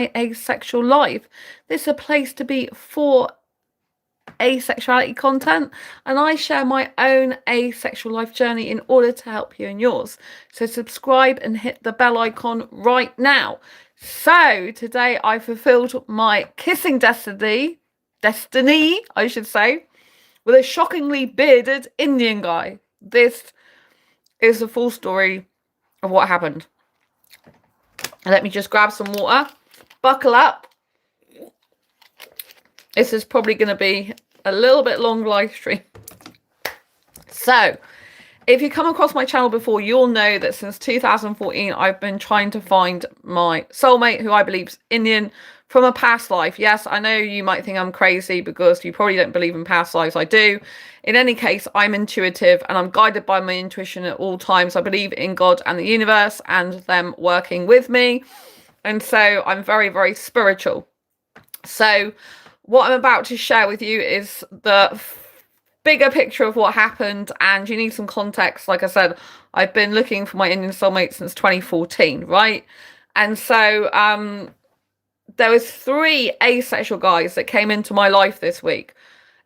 Asexual life. This is a place to be for asexuality content, and I share my own asexual life journey in order to help you in yours. So subscribe and hit the bell icon right now. So today I fulfilled my kissing destiny, I should say, with a shockingly bearded Indian guy. This is the full story of what happened. Let me just grab some water. Buckle up. This is probably going to be a little bit long live stream. So, if you come across my channel before, you'll know that since 2014, I've been trying to find my soulmate, who I believe is Indian, from a past life. Yes, I know you might think I'm crazy because you probably don't believe in past lives. I do. In any case, I'm intuitive and I'm guided by my intuition at all times. I believe in God and the universe and them working with me. And so I'm very, very spiritual. So what I'm about to share with you is the bigger picture of what happened, and you need some context. Like I said, I've been looking for my Indian soulmate since 2014, right? And so there was 3 asexual guys that came into my life this week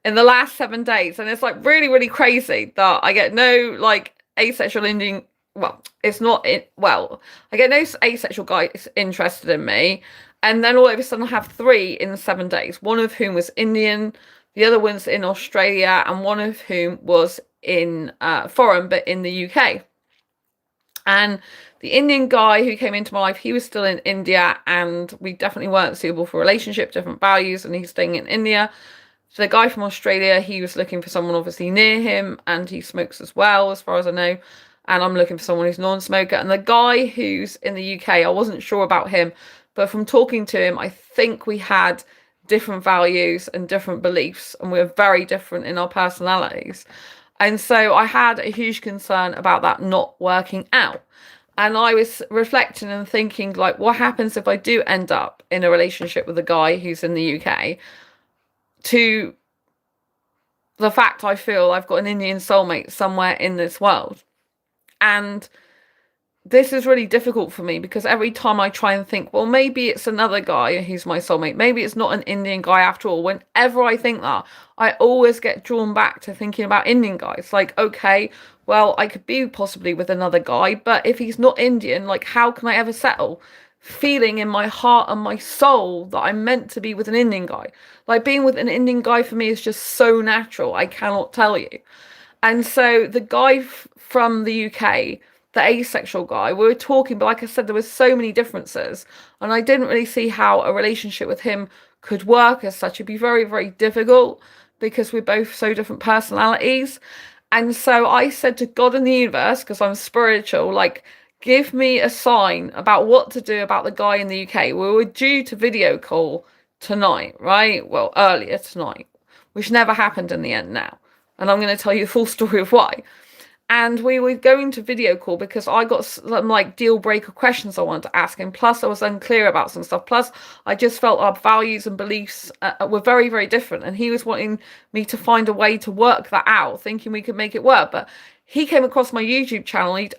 in the last 7 days, and it's like really, really crazy that I get no like asexual Indian. Well, it's not it. Well, I get no asexual guys interested in me, and then all of a sudden I have 3 in 7 days. One of whom was Indian, the other one's in Australia, and one of whom was in foreign, but in the UK. And the Indian guy who came into my life, he was still in India, and we definitely weren't suitable for a relationship, different values, and he's staying in India. So the guy from Australia, he was looking for someone obviously near him, and he smokes as well, as far as I know. And I'm looking for someone who's non-smoker. And the guy who's in the UK, I wasn't sure about him, but from talking to him, I think we had different values and different beliefs, and we're very different in our personalities. And so I had a huge concern about that not working out. And I was reflecting and thinking, like, what happens if I do end up in a relationship with a guy who's in the UK, to the fact I feel I've got an Indian soulmate somewhere in this world. And this is really difficult for me because every time I try and think, well, maybe it's another guy who's my soulmate. Maybe it's not an Indian guy after all. Whenever I think that, I always get drawn back to thinking about Indian guys. Like, okay, well, I could be possibly with another guy, but if he's not Indian, like, how can I ever settle? Feeling in my heart and my soul that I'm meant to be with an Indian guy. Like, being with an Indian guy for me is just so natural. I cannot tell you. And so the guy from the UK, the asexual guy, we were talking, but like I said, there were so many differences, and I didn't really see how a relationship with him could work as such. It'd be very, very difficult because we're both so different personalities. And so I said to God and the universe, because I'm spiritual, like, give me a sign about what to do about the guy in the UK. We were due to video call tonight, right? Well, earlier tonight, which never happened in the end now. And I'm going to tell you the full story of why. And we were going to video call because I got some like deal breaker questions I wanted to ask him. Plus I was unclear about some stuff. Plus I just felt our values and beliefs were very, very different. And he was wanting me to find a way to work that out, thinking we could make it work. But he came across my YouTube channel. He'd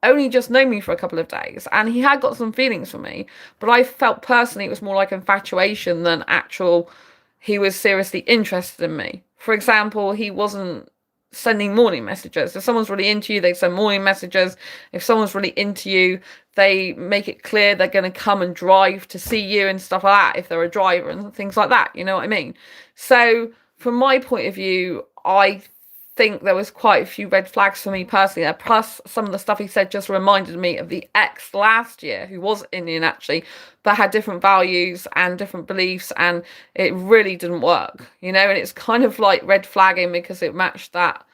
only just known me for a couple of days, and he had got some feelings for me. But I felt personally it was more like infatuation than actual, he was seriously interested in me. For example, he wasn't sending morning messages. If someone's really into you, they send morning messages. If someone's really into you, they make it clear they're going to come and drive to see you and stuff like that, if they're a driver and things like that, you know what I mean? So from my point of view, I think there was quite a few red flags for me personally there. Plus some of the stuff he said just reminded me of the ex last year, who was Indian actually, but had different values and different beliefs, and it really didn't work, you know. And it's kind of like red flagging because it matched that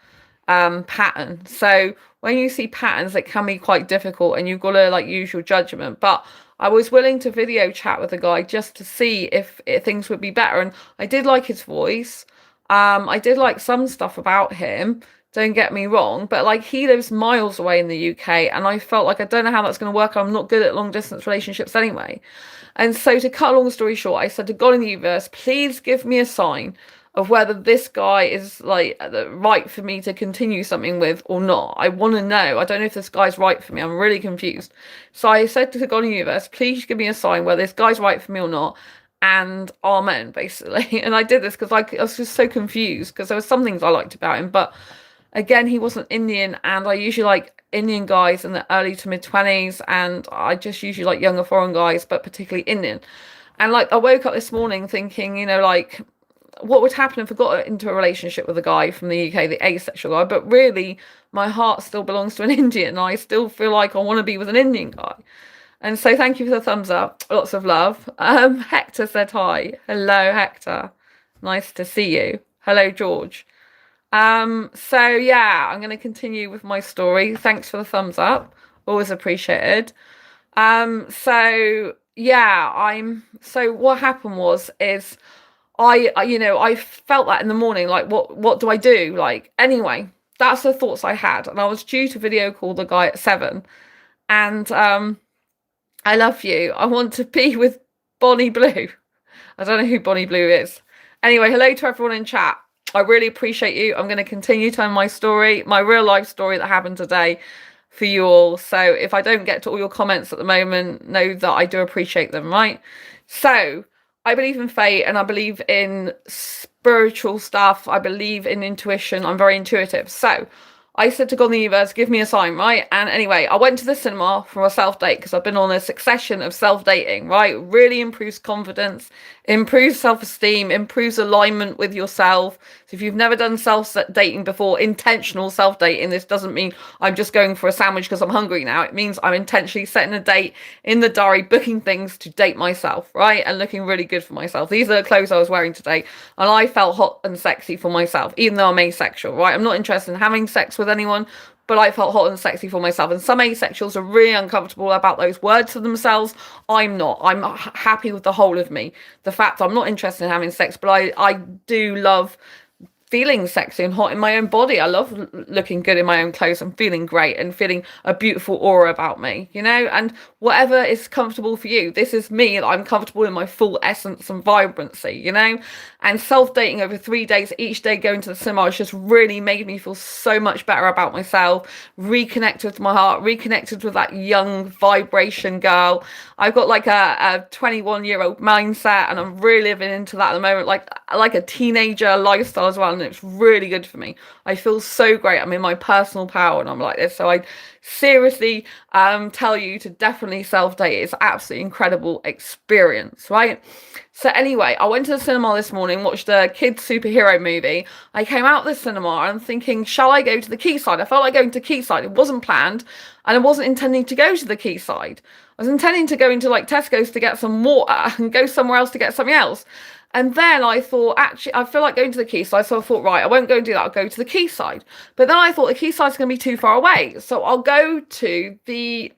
pattern. So when you see patterns, it can be quite difficult, and you've got to like use your judgment. But I was willing to video chat with the guy just to see if things would be better, and I did like his voice. I did like some stuff about him, don't get me wrong, but like he lives miles away in the UK, and I felt like I don't know how that's going to work. I'm not good at long distance relationships anyway. And so to cut a long story short, I said to God in the universe, please give me a sign of whether this guy is like right for me to continue something with or not. I want to know. I don't know if this guy's right for me. I'm really confused. So I said to the God Universe, please give me a sign whether this guy's right for me or not. And amen, basically. And I did this because I was just so confused because there were some things I liked about him, but again, he wasn't Indian, and I usually like Indian guys in the early to mid 20s, and I just usually like younger foreign guys, but particularly Indian. And like I woke up this morning thinking, like what would happen if I got into a relationship with a guy from the UK, the asexual guy, but really my heart still belongs to an Indian, and I still feel like I want to be with an Indian guy. And so thank you for the thumbs up. Lots of love. Hector said hi. Hello, Hector. Nice to see you. Hello, George. So yeah, I'm going to continue with my story. Thanks for the thumbs up. Always appreciated. So yeah, so what happened is I felt that in the morning, like what do I do? Like, anyway, that's the thoughts I had. And I was due to video call the guy at 7. And I love you. I want to be with Bonnie Blue. I don't know who Bonnie Blue is. Anyway, hello to everyone in chat. I really appreciate you. I'm going to continue telling my story, my real life story that happened today for you all. So if I don't get to all your comments at the moment, know that I do appreciate them, right? So I believe in fate and I believe in spiritual stuff. I believe in intuition. I'm very intuitive. So I said to God in the Universe, give me a sign, right? And anyway, I went to the cinema for a self-date because I've been on a succession of self-dating, right? Really improves confidence, improves self-esteem, improves alignment with yourself. So if you've never done self-dating before, intentional self-dating, this doesn't mean I'm just going for a sandwich because I'm hungry now. It means I'm intentionally setting a date in the diary, booking things to date myself, right? And looking really good for myself. These are the clothes I was wearing today. And I felt hot and sexy for myself, even though I'm asexual, right? I'm not interested in having sex with anyone, but I felt hot and sexy for myself. And some asexuals are really uncomfortable about those words for themselves. I'm not. I'm happy with the whole of me. The fact I'm not interested in having sex, but I do love feeling sexy and hot in my own body. I love looking good in my own clothes and feeling great and feeling a beautiful aura about me, and whatever is comfortable for you. This is me. I'm comfortable in my full essence and vibrancy, and self-dating over 3 days, each day going to the cinema, has just really made me feel so much better about myself, reconnected with my heart, reconnected with that young vibration girl. I've got like a 21-year-old mindset, and I'm really living into that at the moment, like a teenager lifestyle as well, and it's really good for me. I feel so great. I'm in my personal power and I'm like this. So I seriously tell you to definitely self-date. It's an absolutely incredible experience, right? So anyway, I went to the cinema this morning, watched a kids superhero movie. I came out of the cinema and I'm thinking, shall I go to the quayside? I felt like going to quayside. It wasn't planned, and I wasn't intending to go to the quayside. I was intending to go into like Tesco's to get some water and go somewhere else to get something else. And then I thought, actually, I feel like going to the quayside. So I thought, right, I won't go and do that. I'll go to the quayside. But then I thought the quayside's going to be too far away. So I'll go to the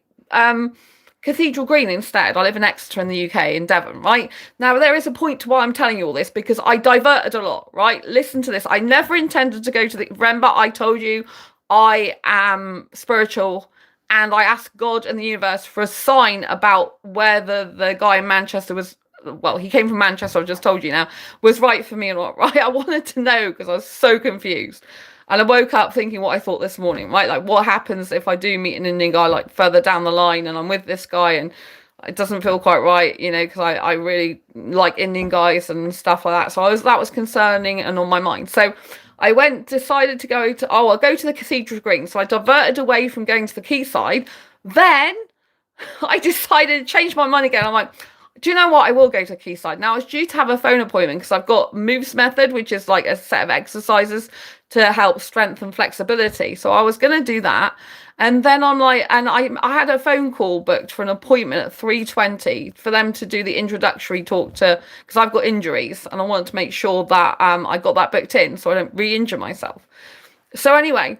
Cathedral Green instead. I live in Exeter in the UK, in Devon, right? Now, there is a point to why I'm telling you all this, because I diverted a lot, right? Listen to this. I never intended to go to the... Remember, I told you I am spiritual, and I asked God and the universe for a sign about whether the guy in Manchester was... Well, he came from Manchester, I've just told you now, was right for me or not, right? I wanted to know because I was so confused. And I woke up thinking what I thought this morning, right? Like, what happens if I do meet an Indian guy, like, further down the line, and I'm with this guy and it doesn't feel quite right, because I really like Indian guys and stuff like that. So that was concerning and on my mind. So I decided to go to, I'll go to the Cathedral Green. So I diverted away from going to the quayside. Then I decided to change my mind again. I'm like, do you know what? I will go to quayside. Now, I was due to have a phone appointment because I've got Moves Method, which is like a set of exercises to help strengthen flexibility. So I was going to do that. And then I'm like, and I had a phone call booked for an appointment at 3:20 for them to do the introductory talk because I've got injuries and I wanted to make sure that I got that booked in so I don't re-injure myself. So anyway,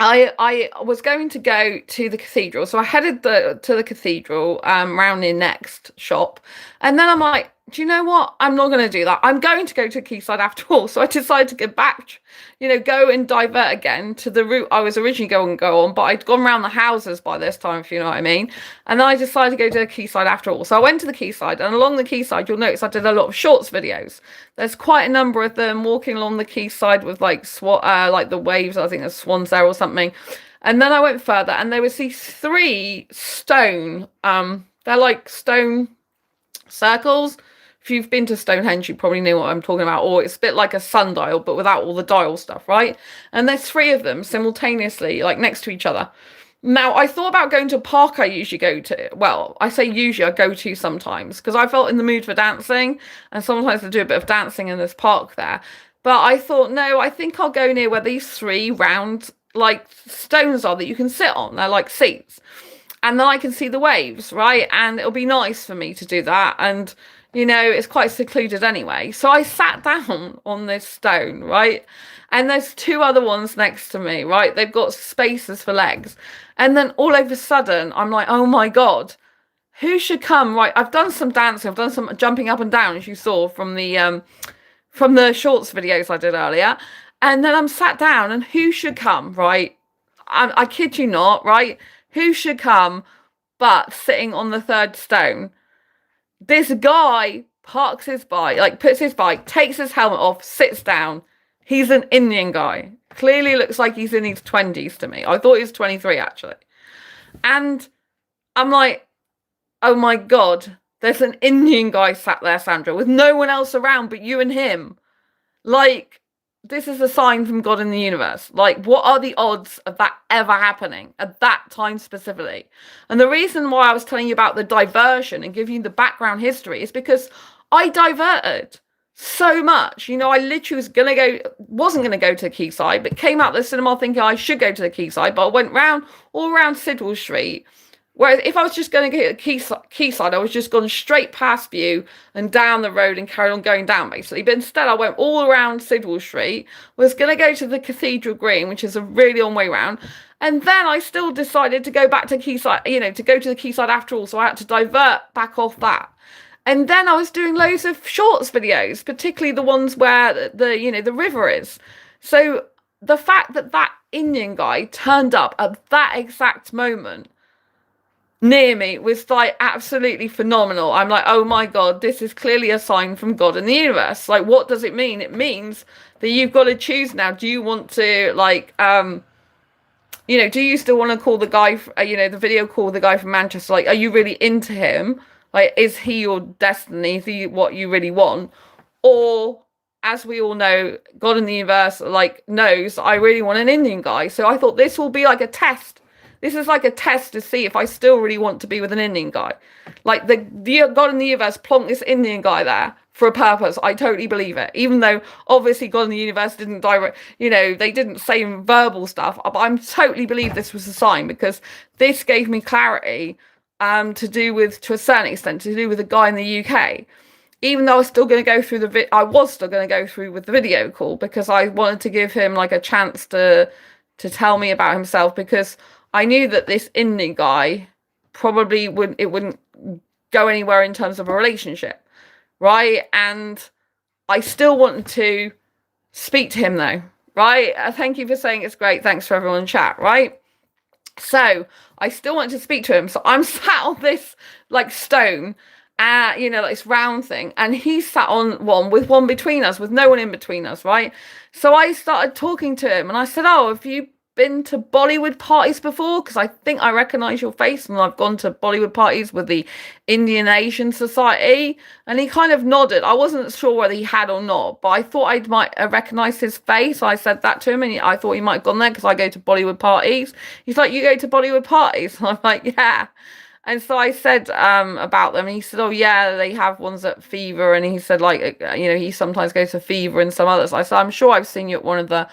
I was going to go to the cathedral, so I headed to the cathedral round near Next shop, and then I'm like, do you know what? I'm not going to do that. I'm going to go to Quayside after all. So I decided to go back, go and divert again to the route I was originally going to go on. But I'd gone around the houses by this time, if you know what I mean. And then I decided to go to the Quayside after all. So I went to the Quayside, and along the Quayside, you'll notice I did a lot of shorts videos. There's quite a number of them walking along the Quayside with like the waves. I think there's swans there or something. And then I went further, and there was these 3 stone, they're like stone circles. If you've been to Stonehenge, you probably know what I'm talking about. Or it's a bit like a sundial, but without all the dial stuff, right? And there's 3 of them simultaneously, like next to each other. Now, I thought about going to a park I usually go to. Well, I say usually, I go to sometimes, because I felt in the mood for dancing. And sometimes I do a bit of dancing in this park there. But I thought, no, I think I'll go near where these 3 round, like, stones are that you can sit on. They're like seats. And then I can see the waves, right? And it'll be nice for me to do that. And it's quite secluded anyway. So I sat down on this stone, right? And there's 2 other ones next to me, right? They've got spaces for legs. And then all of a sudden, I'm like, oh my God, who should come? Right, I've done some dancing. I've done some jumping up and down, as you saw from the shorts videos I did earlier. And then I'm sat down, and who should come, right? I kid you not, right? Who should come but sitting on the 3rd stone? This guy parks his bike, like puts his bike, takes his helmet off, sits down. He's an Indian guy. Clearly looks like he's in his 20s to me. I thought he was 23 actually. And I'm like, oh my God, there's an Indian guy sat there, Sandra, with no one else around but you and him. Like, this is a sign from God in the universe. Like, what are the odds of that ever happening at that time specifically? And the reason why I was telling you about the diversion and giving you the background history is because I diverted so much. I literally wasn't going to go to the Quayside, but came out of the cinema thinking I should go to the Quayside, but I went all around Sidwell Street. Whereas if I was just going to go to the Quayside, I was just gone straight past you and down the road and carried on going down, basically. But instead, I went all around Sidwell Street, was going to go to the Cathedral Green, which is a really long way round. And then I still decided to go back to Quayside, to go to the Quayside after all. So I had to divert back off that. And then I was doing loads of shorts videos, particularly the ones where the river is. So the fact that that Indian guy turned up at that exact moment near me was like absolutely phenomenal. I'm like, oh my God, this is clearly a sign from God in the universe. Like, what does it mean? It means that you've got to choose now. Do you want to do you still want to call the guy, the video call the guy from Manchester? Like, are you really into him? Like, is he your destiny? Is he what you really want? Or, as we all know, God in the universe, knows I really want an Indian guy. So I thought this will be like a test. This is like a test to see if I still really want to be with an Indian guy. Like, the God in the universe plonked this Indian guy there for a purpose. I totally believe it. Even though, obviously, God in the universe didn't they didn't say verbal stuff. But I totally believe this was a sign, because this gave me clarity to a certain extent, to do with a guy in the UK. Even though I was still going to go through with the video call, because I wanted to give him like a chance to tell me about himself, because I knew that this Indian guy probably wouldn't go anywhere in terms of a relationship, right? And I still wanted to speak to him though, right? Thank you for saying it's great. Thanks for everyone in chat, right? So I still wanted to speak to him. So I'm sat on this like stone, like this round thing, and he sat on one with one between us, with no one in between us, right? So I started talking to him, and I said, oh, have you been to Bollywood parties before? Because I think I recognize your face, and I've gone to Bollywood parties with the Indian Asian Society. And he kind of nodded. I wasn't sure whether he had or not, but I thought I might recognize his face. I said that to him, and I thought he might have gone there because I go to Bollywood parties. He's like, you go to Bollywood parties? And I'm like, yeah. And so I said about them, and he said, oh yeah, they have ones at Fever. And he said, he sometimes goes to Fever and some others. I said, I'm sure I've seen you at one of the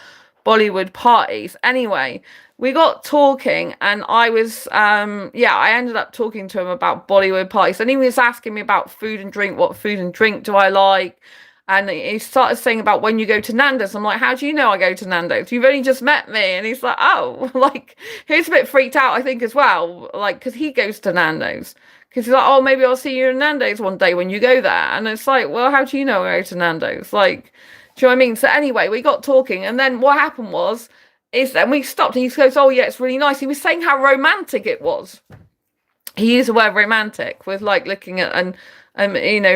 Bollywood parties. Anyway, we got talking, and I was I ended up talking to him about Bollywood parties, and he was asking me about food and drink. What food and drink do I like? And he started saying about when you go to Nando's. I'm like, how do you know I go to Nando's? You've only just met me. And he's like, oh, like, he's a bit freaked out, I think, as well, like, because he goes to Nando's, Because he's like, oh, maybe I'll see you in Nando's one day when you go there. And it's like, well, how do you know I go to Nando's? Like, do you know what I mean? So anyway, we got talking, and then what happened was, is then we stopped, and he goes, oh yeah, it's really nice. He was saying how romantic it was. He used the word romantic with like looking at and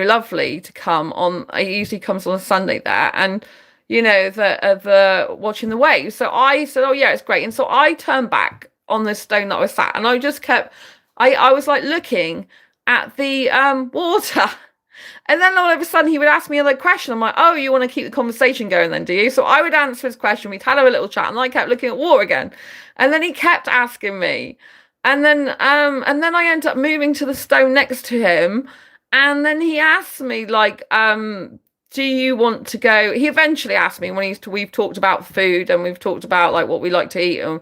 lovely to come on. It usually comes on a Sunday there, and the watching the waves. So I said, oh yeah, it's great. And so I turned back on the stone that I was sat, and I just kept, I was like looking at the water. And then all of a sudden he would ask me another question. I'm like, oh, you want to keep the conversation going then, do you? So I would answer his question. We'd had a little chat, and I kept looking at water again. And then he kept asking me. And then I ended up moving to the stone next to him. And then he asked me, like, do you want to go? He eventually asked me when we've talked about food, and we've talked about like what we like to eat, and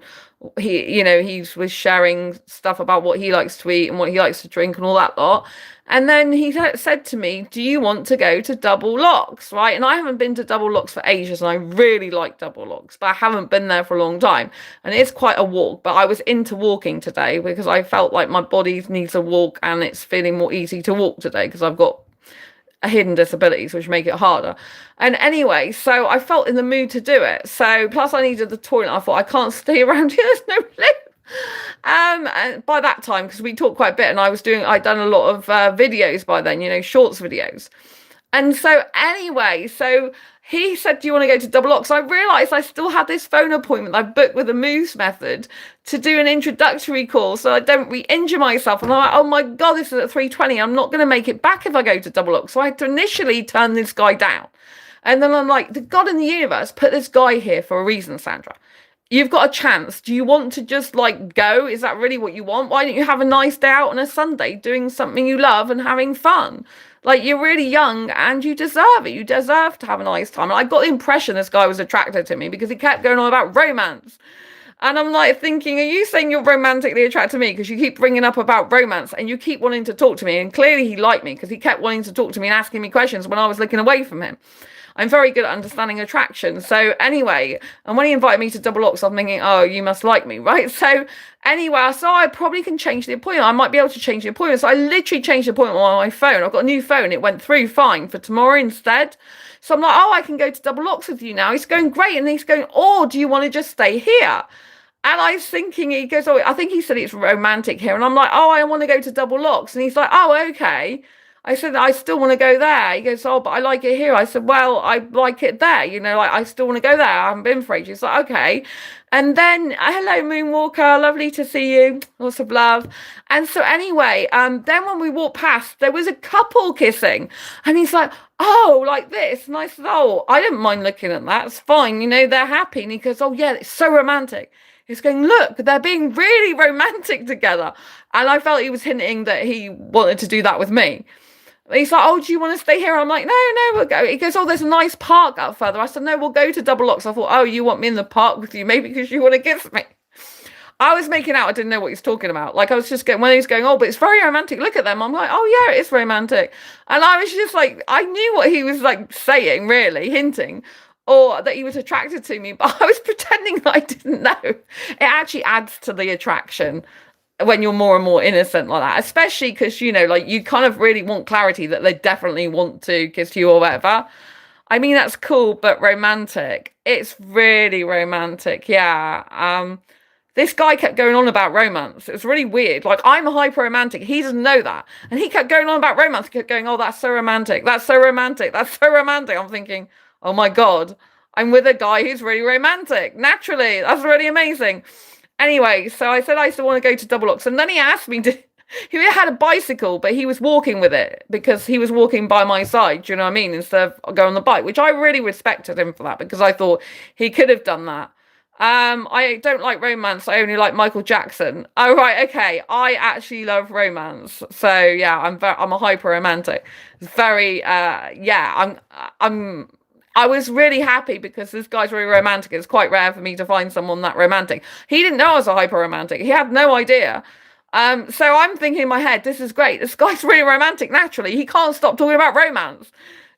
he was sharing stuff about what he likes to eat and what he likes to drink and all that lot. And then he said to me, do you want to go to Double Locks, right? And I haven't been to Double Locks for ages, and I really like Double Locks, but I haven't been there for a long time. And it's quite a walk, but I was into walking today because I felt like my body needs a walk, and it's feeling more easy to walk today because I've got hidden disabilities which make it harder. And anyway, so I felt in the mood to do it. So plus I needed the toilet. I thought, I can't stay around here, there's no lift. And by that time, because we talked quite a bit, and I'd done a lot of videos by then, shorts videos. And so anyway, so he said, do you want to go to Double Locks? So I realised I still had this phone appointment I booked with the Moves Method to do an introductory call so I don't re-injure myself. And I'm like, oh my God, this is at 3:20. I'm not going to make it back if I go to Double Locks. So I had to initially turn this guy down. And then I'm like, the God in the universe put this guy here for a reason, Sandra. You've got a chance. Do you want to just like go? Is that really what you want? Why don't you have a nice day out on a Sunday doing something you love and having fun? Like, you're really young and you deserve it. You deserve to have a nice time. And I got the impression this guy was attracted to me because he kept going on about romance. And I'm like thinking, are you saying you're romantically attracted to me because you keep bringing up about romance and you keep wanting to talk to me? And clearly he liked me because he kept wanting to talk to me and asking me questions when I was looking away from him. I'm very good at understanding attraction. So anyway, and when he invited me to Double Locks, I'm thinking, oh, you must like me, right? So anyway, I thought I probably can change the appointment. I might be able to change the appointment. So I literally changed the appointment on my phone. I've got a new phone. It went through fine for tomorrow instead. So I'm like, oh, I can go to Double Locks with you now. He's going, great. And he's going, oh, do you want to just stay here? And I was thinking, he goes, oh, I think he said it's romantic here. And I'm like, oh, I want to go to Double Locks. And he's like, oh, okay. I said, I still want to go there. He goes, oh, but I like it here. I said, well, I like it there. Like, I still want to go there. I haven't been for ages. He's like, okay. And then, hello, Moonwalker. Lovely to see you. Lots of love. And so anyway, then when we walked past, there was a couple kissing. And he's like, oh, like this. And I said, oh, I don't mind looking at that. It's fine. They're happy. And he goes, oh, yeah, it's so romantic. He's going, look, they're being really romantic together. And I felt he was hinting that he wanted to do that with me. He's like, oh, do you want to stay here? I'm like, no, we'll go. He goes, oh, there's a nice park up further. I said, no, we'll go to Double Locks. I thought, oh, you want me in the park with you? Maybe because you want to kiss me. I was making out I didn't know what he's talking about. Like, I was just when he was going, oh, but it's very romantic. Look at them. I'm like, oh, yeah, it's romantic. And I was just like, I knew what he was like saying, really, hinting. Or that he was attracted to me, but I was pretending that I didn't know. It actually adds to the attraction when you're more and more innocent like that, especially because, like, you kind of really want clarity that they definitely want to kiss you or whatever. I mean, that's cool, but romantic. It's really romantic, yeah. This guy kept going on about romance. It was really weird. Like, I'm a hyper romantic. He doesn't know that. And he kept going on about romance. He kept going, oh, that's so romantic. That's so romantic. That's so romantic. I'm thinking, oh my God, I'm with a guy who's really romantic. Naturally, that's really amazing. Anyway, so I said I still want to go to Double Locks. And then he asked me he had a bicycle, but he was walking with it because he was walking by my side, do you know what I mean? Instead of going on the bike, which I really respected him for that because I thought he could have done that. I don't like romance. I only like Michael Jackson. Oh, right. Okay. I actually love romance. So yeah, I'm a hyper romantic. It's very, yeah, I was really happy because this guy's really romantic. It's quite rare for me to find someone that romantic. He didn't know I was a hyper romantic. He had no idea. So I'm thinking in my head, this is great. This guy's really romantic naturally. He can't stop talking about romance.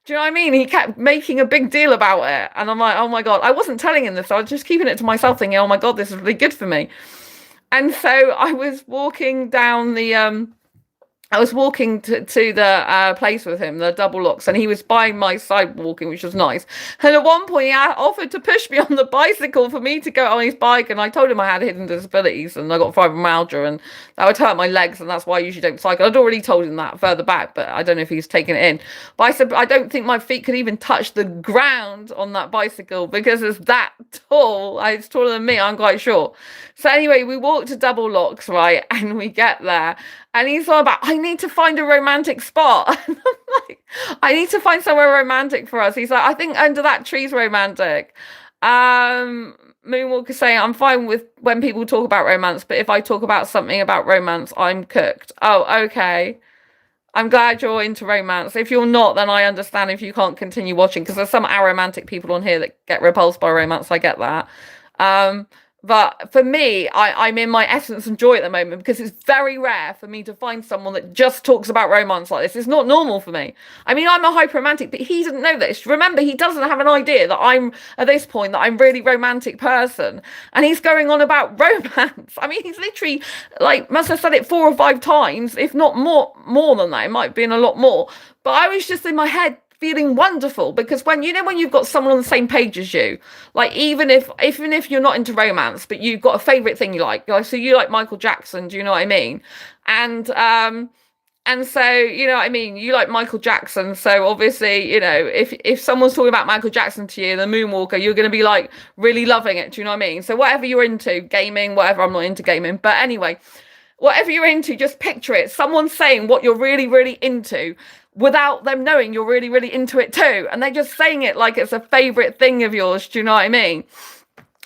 Do you know what I mean? He kept making a big deal about it. And I'm like, oh my God, I wasn't telling him this. I was just keeping it to myself thinking, oh my God, this is really good for me. And so I was walking down the I was walking to the place with him, the double locks, and he was by my side walking, which was nice. And at one point, he offered to push me on the bicycle for me to go on his bike. And I told him I had hidden disabilities and I got fibromyalgia and that would hurt my legs. And that's why I usually don't cycle. I'd already told him that further back, but I don't know if he's taken it in. But I said, I don't think my feet could even touch the ground on that bicycle because it's that tall. It's taller than me. I'm quite short. So anyway, we walked to double locks, right? And we get there. And he's all about, I need to find a romantic spot. And I'm like, I need to find somewhere romantic for us. He's like, I think under that tree's romantic. Moonwalker saying, I'm fine with when people talk about romance, but if I talk about something about romance, I'm cooked. Oh, okay. I'm glad you're into romance. If you're not, then I understand if you can't continue watching, because there's some aromantic people on here that get repulsed by romance. I get that. But for me, I'm in my essence and joy at the moment because it's very rare for me to find someone that just talks about romance like this. It's not normal for me. I mean, I'm a hyper-romantic, but he doesn't know this. Remember, he doesn't have an idea that I'm, at this point, that I'm really romantic person. And he's going on about romance. I mean, he's literally, like, must have said it 4 or 5 times, if not more than that. It might have been a lot more. But I was just in my head feeling wonderful because when you've got someone on the same page as you, like even if you're not into romance but you've got a favorite thing you like so you like Michael Jackson, do you know what I mean? And so you know what I mean, you like Michael Jackson, so obviously, you know, if someone's talking about Michael Jackson to you, the Moonwalker, you're going to be like really loving it, do you know what I mean? So whatever you're into, gaming, whatever, I'm not into gaming, but anyway, whatever you're into, just picture it, someone saying what you're really, really into without them knowing you're really, really into it too. And they're just saying it like it's a favorite thing of yours. Do you know what I mean?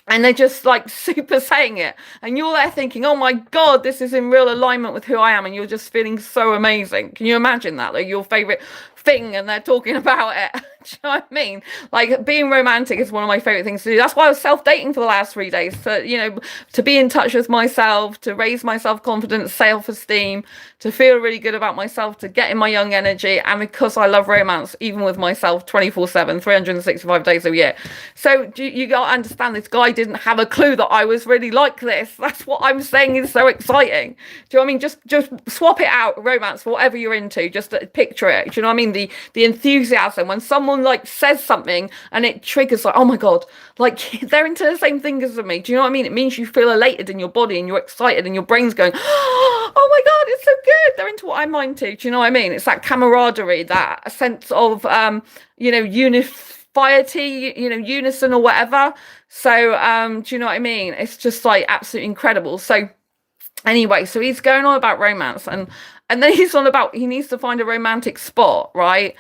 And they're just like super saying it. And you're there thinking, oh my God, this is in real alignment with who I am. And you're just feeling so amazing. Can you imagine that? Like your favorite thing and they're talking about it. Do you know what I mean? Like being romantic is one of my favorite things to do. That's why I was self-dating for the last 3 days, to, you know, to be in touch with myself, to raise my self-confidence, self-esteem, to feel really good about myself, to get in my young energy, and because I love romance, even with myself 24/7, 365 days a year. So you got to understand, this guy didn't have a clue that I was really like this. That's what I'm saying is so exciting. Do you know what I mean? Just swap it out, romance, for whatever you're into, just picture it. Do you know what I mean? The enthusiasm when someone like says something and it triggers like, oh my God, like they're into the same thing as me. Do you know what I mean? It means you feel elated in your body and you're excited and your brain's going, oh my God, it's so good. They're into what I'm into. Do you know what I mean? It's that camaraderie, that sense of, you know, unifiety, you know, unison or whatever. So, do you know what I mean? It's just like absolutely incredible. So anyway, so he's going on about romance and then he's on about he needs to find a romantic spot, right?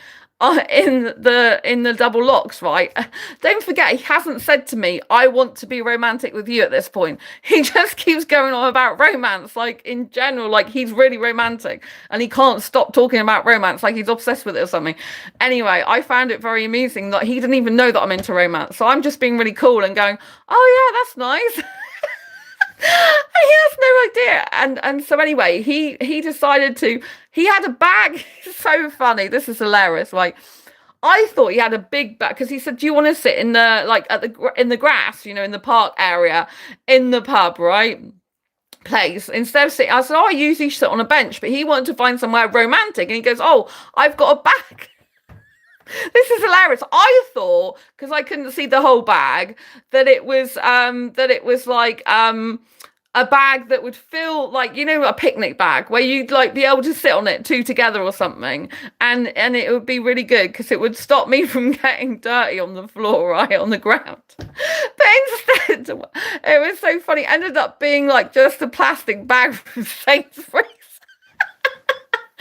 In the double locks, right? Don't forget, he hasn't said to me, I want to be romantic with you at this point. He just keeps going on about romance, like in general, like he's really romantic and he can't stop talking about romance, like he's obsessed with it or something. Anyway, I found it very amusing that he didn't even know that I'm into romance. So I'm just being really cool and going, oh yeah, that's nice. He has no idea. And so anyway, he decided to, he had a bag. So funny. This is hilarious. Like, I thought he had a big bag because he said, do you want to sit in the, like in the grass, you know, in the park area, in the pub, right? Place, instead of sitting, I said, oh, I usually sit on a bench, but he wanted to find somewhere romantic. And he goes, oh, I've got a bag. This is hilarious. I thought, because I couldn't see the whole bag, that it was like a bag that would feel like, you know, a picnic bag where you'd like be able to sit on it 2 together or something, and it would be really good because it would stop me from getting dirty on the floor, right, on the ground. But instead, it was so funny. It ended up being like just a plastic bag from Sainsbury's.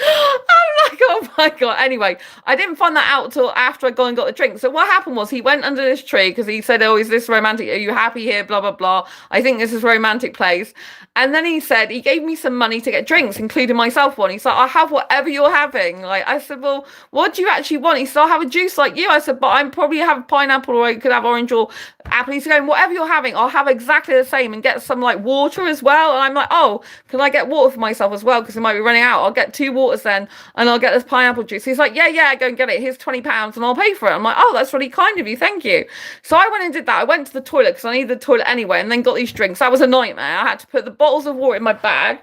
I'm like, oh my God. Anyway, I didn't find that out till after I got the drink. So what happened was he went under this tree because he said, oh, is this romantic? Are you happy here? Blah, blah, blah. I think this is a romantic place. And then he said, he gave me some money to get drinks, including myself one. He said, I'll have whatever you're having. Like, I said, well, what do you actually want? He said, I'll have a juice like you. I said, but I'm probably have pineapple, or I could have orange or apple. He's going, whatever you're having, I'll have exactly the same and get some like water as well. And I'm like, oh, can I get water for myself as well? Because it might be running out. I'll get 2 waters then and I'll get this pineapple juice. He's like, yeah, go and get it. Here's £20 and I'll pay for it. I'm like, oh, that's really kind of you. Thank you. So I went and did that. I went to the toilet because I needed the toilet anyway, and then got these drinks. That was a nightmare. I had to put the bottles of water in my bag,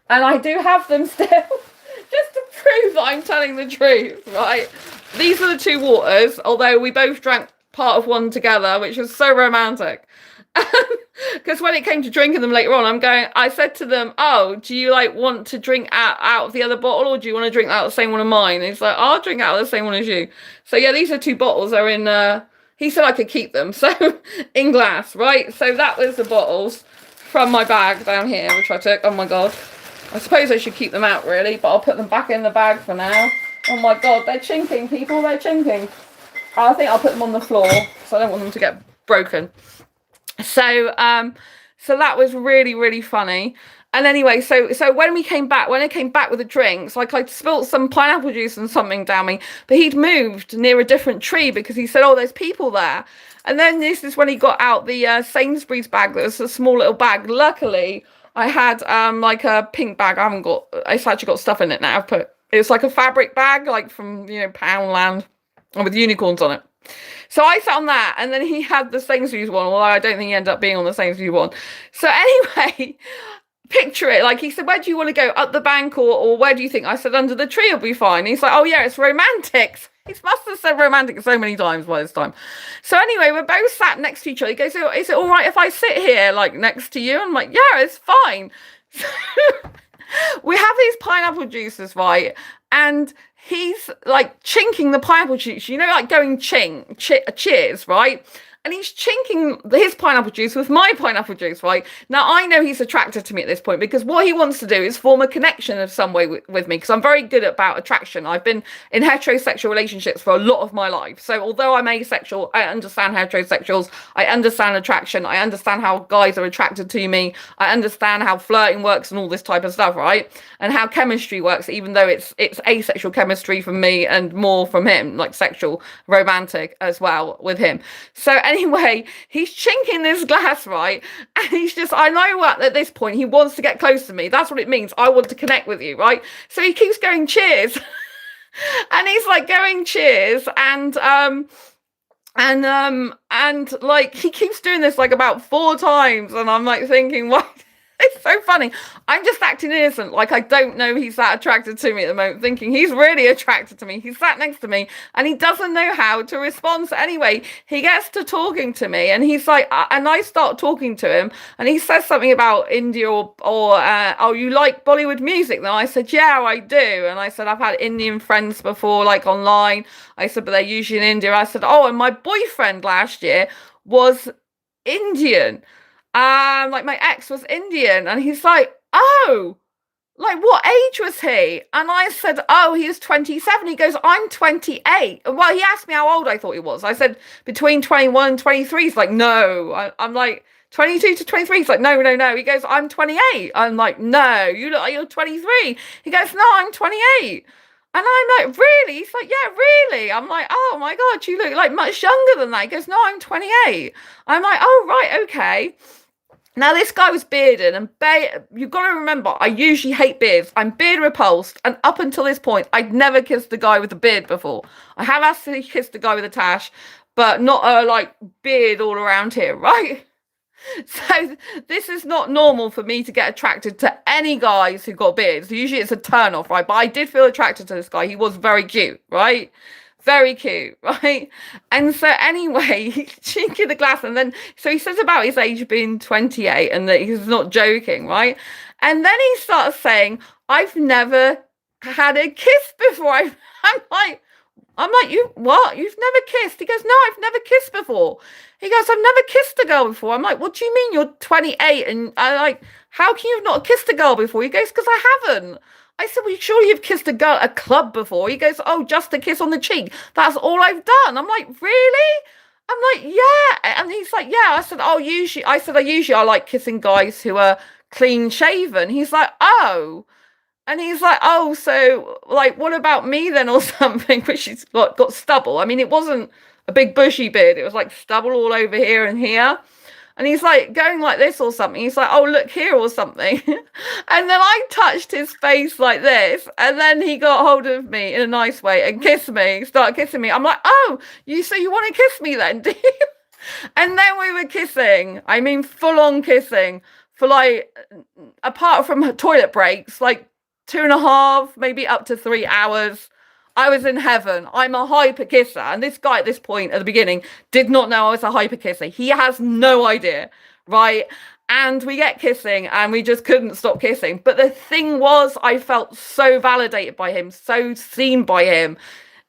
and I do have them still. just to prove that I'm telling the truth, right? These are the two waters, although we both drank part of one together, which was so romantic. Because when it came to drinking them later on, I said to them, oh, do you like want to drink out of the other bottle, or do you want to drink out of the same one of mine? And he's like, I'll drink out of the same one as you. So yeah, these are two bottles. They're in, he said I could keep them, so in glass, right? So that was the bottles from my bag down here, which I took. Oh my God. I suppose I should keep them out really, but I'll put them back in the bag for now. Oh my God, they're chinking, people, they're chinking. I think I'll put them on the floor, so I don't want them to get broken. So so that was really, really funny. And anyway, so when I came back with the drinks, like I spilt some pineapple juice and something down me, but he'd moved near a different tree because he said, oh, there's people there. And then this is when he got out the Sainsbury's bag that was a small little bag. Luckily, I had like a pink bag. It's actually got stuff in it now. It's like a fabric bag, like from, you know, Poundland, with unicorns on it. So I sat on that, and then he had the Sainsbury's one, although I don't think he ended up being on the Sainsbury's one. So anyway, picture it, like he said, where do you want to go, up the bank or where do you think? I said, under the tree will be fine. And he's like, oh yeah, it's romantic. He must have said romantic so many times by this time. So anyway, we're both sat next to each other. He goes, is it all right if I sit here, like, next to you? I'm like, yeah, it's fine. So we have these pineapple juices, right? And he's like chinking the pineapple juice, you know, like going cheers, right? And he's chinking his pineapple juice with my pineapple juice, right? Now, I know he's attracted to me at this point because what he wants to do is form a connection of some way with me, because I'm very good about attraction. I've been in heterosexual relationships for a lot of my life. So although I'm asexual, I understand heterosexuals. I understand attraction. I understand how guys are attracted to me. I understand how flirting works and all this type of stuff, right? And how chemistry works, even though it's asexual chemistry from me and more from him, like sexual, romantic as well with him. So anyway, he's chinking this glass, right? And he's just, I know what, at this point, he wants to get close to me. That's what it means. I want to connect with you, right? So he keeps going, cheers. And he's like going, cheers. And like, he keeps doing this like about 4 times. And I'm like thinking, what? It's so funny. I'm just acting innocent, like I don't know he's that attracted to me at the moment, thinking he's really attracted to me. He's sat next to me and he doesn't know how to respond. So anyway, he gets to talking to me and he's like, and I start talking to him and he says something about India or oh, you like Bollywood music? Then I said, yeah, I do. And I said, I've had Indian friends before, like online. I said, but they're usually in India. I said, oh, and my boyfriend last year was Indian. Like my ex was Indian, and he's like, oh, like what age was he? And I said, oh, he was 27. He goes, I'm 28. And well, he asked me how old I thought he was. I said between 21 and 23. He's like, no. I'm like 22 to 23. He's like, no. He goes, I'm 28. I'm like, no, you look like you're 23. He goes, no, I'm 28. And I'm like, really? He's like, yeah, really? I'm like, oh my God, you look like much younger than that. He goes, no, I'm 28. I'm like, oh, right, okay. Now, this guy was bearded, and you've got to remember, I usually hate beards. I'm beard repulsed, and up until this point, I'd never kissed a guy with a beard before. I have actually kissed a guy with a tash, but not a, like, beard all around here, right? So this is not normal for me to get attracted to any guys who got beards. Usually it's a turn off, right? But I did feel attracted to this guy. He was very cute, right? Very cute, right? And so anyway, he's chinking the glass, and then so he says about his age being 28 and that he's not joking, right? And then he starts saying, I've never had a kiss before. I'm like, you what? You've never kissed? He goes, no, I've never kissed before. He goes, I've never kissed a girl before. I'm like, what do you mean you're 28? And I'm like, how can you have not kissed a girl before? He goes, because I haven't. I said, well, surely you've kissed a girl at a club before. He goes, oh, just a kiss on the cheek. That's all I've done. I'm like, really? I'm like, yeah. And he's like, yeah. I said, oh, I like kissing guys who are clean shaven. He's like, oh. And he's like, oh, so, like, what about me then or something? Which he's got stubble. I mean, it wasn't a big bushy beard. It was like stubble all over here and here. And he's like going like this or something. He's like, oh, look here or something. And then I touched his face like this. And then he got hold of me in a nice way and kissed me, started kissing me. I'm like, oh, so you want to kiss me then, do you? And then we were kissing. I mean, full on kissing for like, apart from toilet breaks, like 2.5, maybe up to 3 hours. I was in heaven. I'm a hyper kisser. And this guy at this point at the beginning did not know I was a hyper kisser. He has no idea, right? And we get kissing and we just couldn't stop kissing. But the thing was, I felt so validated by him, so seen by him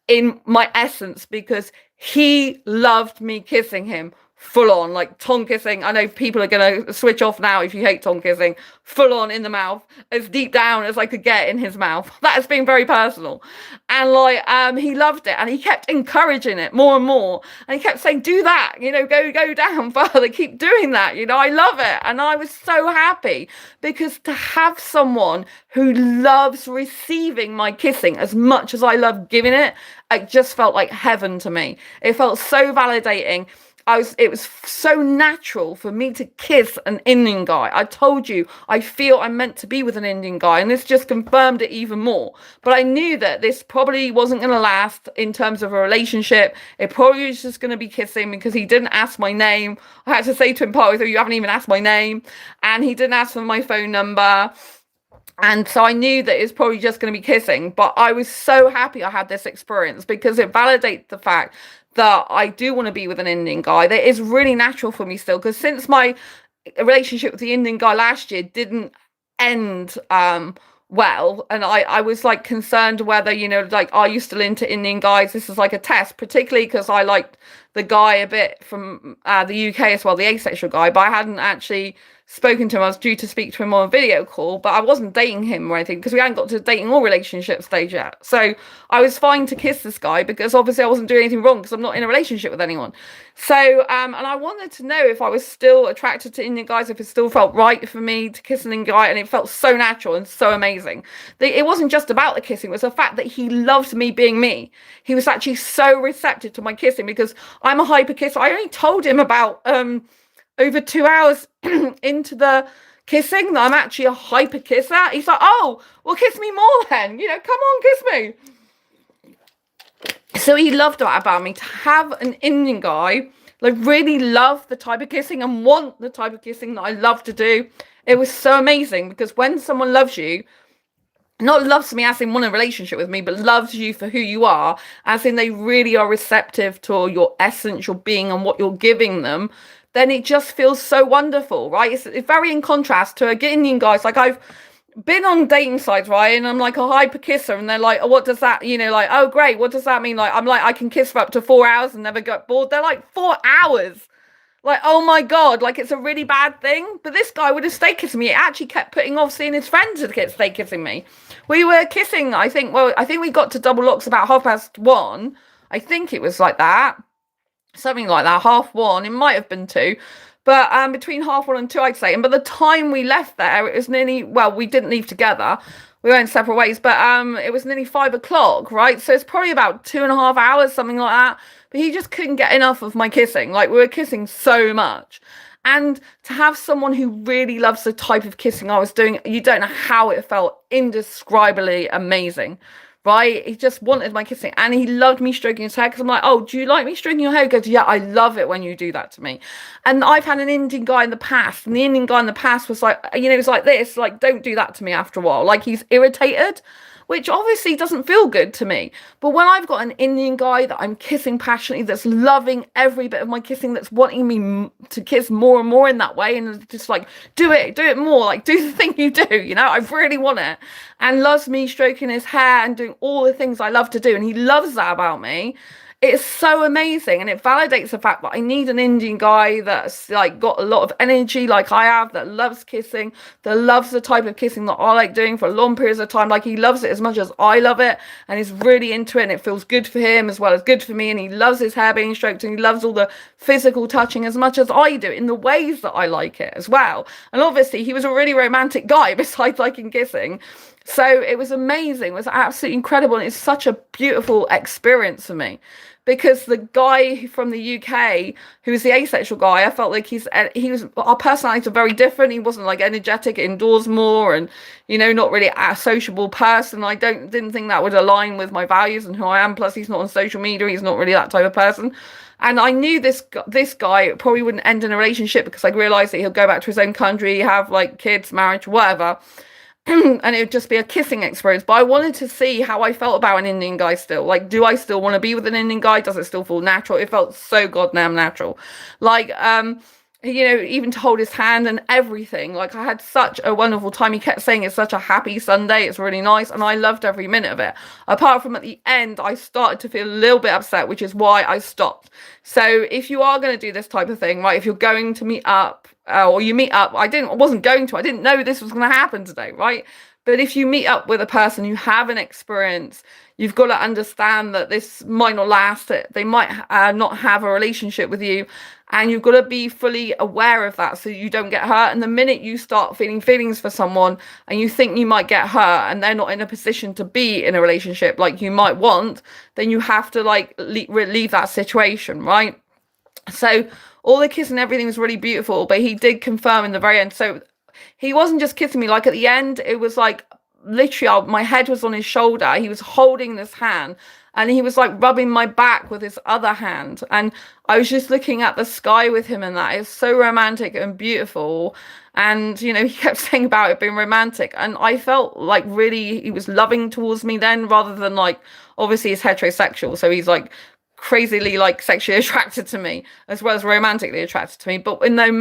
in my essence, because he loved me kissing him full on, like tongue kissing. I know people are going to switch off now if you hate tongue kissing. Full on in the mouth, as deep down as I could get in his mouth. That has been very personal. And like, he loved it, and he kept encouraging it more and more. And he kept saying, do that, you know, go down further, keep doing that, you know, I love it. And I was so happy, because to have someone who loves receiving my kissing as much as I love giving it just felt like heaven to me. It felt so validating. It was so natural for me to kiss an Indian guy. I told you, I feel I'm meant to be with an Indian guy, and this just confirmed it even more. But I knew that this probably wasn't going to last in terms of a relationship. It probably was just going to be kissing, because he didn't ask my name. I had to say to him partway through, you haven't even asked my name. And he didn't ask for my phone number. And so I knew that it's probably just going to be kissing. But I was so happy I had this experience, because it validates the fact that I do want to be with an Indian guy. That is really natural for me still, because since my relationship with the Indian guy last year didn't end well, and I was like concerned whether, you know, like, are you still into Indian guys? This is like a test, particularly because I liked the guy a bit from the UK as well, the asexual guy, but I hadn't actually spoken to him. I was due to speak to him on a video call, but I wasn't dating him or anything, because we hadn't got to dating or relationship stage yet. So I was fine to kiss this guy, because obviously I wasn't doing anything wrong, because I'm not in a relationship with anyone. So and I wanted to know if I was still attracted to Indian guys, if it still felt right for me to kiss an Indian guy, and it felt so natural and so amazing. It wasn't just about the kissing, it was the fact that he loved me being me. He was actually so receptive to my kissing, because I'm a hyper kisser. I only told him about over 2 hours into the kissing that I'm actually a hyper kisser. He's like, oh, well, kiss me more then. You know, come on, kiss me. So he loved that about me. To have an Indian guy, like, really love the type of kissing and want the type of kissing that I love to do. It was so amazing, because when someone loves you, not loves me as in want a relationship with me, but loves you for who you are, as in they really are receptive to your essence, your being, and what you're giving them, then it just feels so wonderful, right? It's very in contrast to Indian guys. Like, I've been on dating sites, right, and I'm like a hyper kisser, and they're like, oh, what does that, you know, like, oh, great, what does that mean? Like, I'm like, I can kiss for up to 4 hours and never get bored. They're like, 4 hours? Like, oh my God, like, it's a really bad thing. But this guy would have stayed kissing me. It actually kept putting off seeing his friends to stay kissing me. We were kissing, I think we got to double locks about 1:30. I think it was like that. Something like that, 1:30. It might have been 2. But between 1:30 and 2, I'd say. And by the time we left there, it was nearly, well, we didn't leave together. We went separate ways, but it was nearly 5 o'clock, right? So it's probably about 2.5 hours, something like that. But he just couldn't get enough of my kissing. Like, we were kissing so much. And to have someone who really loves the type of kissing I was doing, you don't know how it felt. Indescribably amazing, right? He just wanted my kissing, and he loved me stroking his hair, because I'm like, oh, do you like me stroking your hair? He goes, yeah, I love it when you do that to me. And I've had an Indian guy in the past, and the Indian guy in the past was like, you know, it's like this, like, don't do that to me after a while. Like, he's irritated, which obviously doesn't feel good to me. But when I've got an Indian guy that I'm kissing passionately, that's loving every bit of my kissing, that's wanting me to kiss more and more in that way, and just like, do it more, like, do the thing you do, you know, I really want it, and loves me stroking his hair and doing all the things I love to do, and he loves that about me. It's so amazing, and it validates the fact that I need an Indian guy that's like got a lot of energy like I have, that loves kissing, that loves the type of kissing that I like doing for long periods of time. Like, he loves it as much as I love it, and he's really into it, and it feels good for him as well as good for me, and he loves his hair being stroked, and he loves all the physical touching as much as I do, in the ways that I like it as well. And obviously he was a really romantic guy besides liking kissing. So it was amazing. It was absolutely incredible, and it's such a beautiful experience for me. Because the guy from the UK, who was the asexual guy, I felt like our personalities are very different. He wasn't like energetic indoors more, and, you know, not really a sociable person. I didn't think that would align with my values and who I am. Plus, he's not on social media. He's not really that type of person. And I knew this guy probably wouldn't end in a relationship, because I realized that he'll go back to his own country, have like kids, marriage, whatever. and it would just be a kissing experience. But I wanted to see how I felt about an Indian guy still. Like, do I still want to be with an Indian guy? Does it still feel natural? It felt so goddamn natural. Like, even to hold his hand and everything. Like, I had such a wonderful time. He kept saying it's such a happy Sunday. It's really nice. And I loved every minute of it. Apart from at the end, I started to feel a little bit upset, which is why I stopped. So if you are going to do this type of thing, right, if you're going to meet up, or you meet up, I didn't know this was going to happen today, right? But if you meet up with a person you have an experience, you've got to understand that this might not last. They might not have a relationship with you, and you've got to be fully aware of that so you don't get hurt. And the minute you start feeling feelings for someone and you think you might get hurt and they're not in a position to be in a relationship like you might want, then you have to like leave that situation, right? So all the kiss and everything was really beautiful, but he did confirm in the very end. So he wasn't just kissing me. Like at the end, it was like literally my head was on his shoulder. He was holding this hand and he was like rubbing my back with his other hand. And I was just looking at the sky with him, and that is so romantic and beautiful. And, he kept saying about it being romantic. And I felt like really he was loving towards me then, rather than like, obviously he's heterosexual. So he's like crazily like sexually attracted to me as well as romantically attracted to me, but in that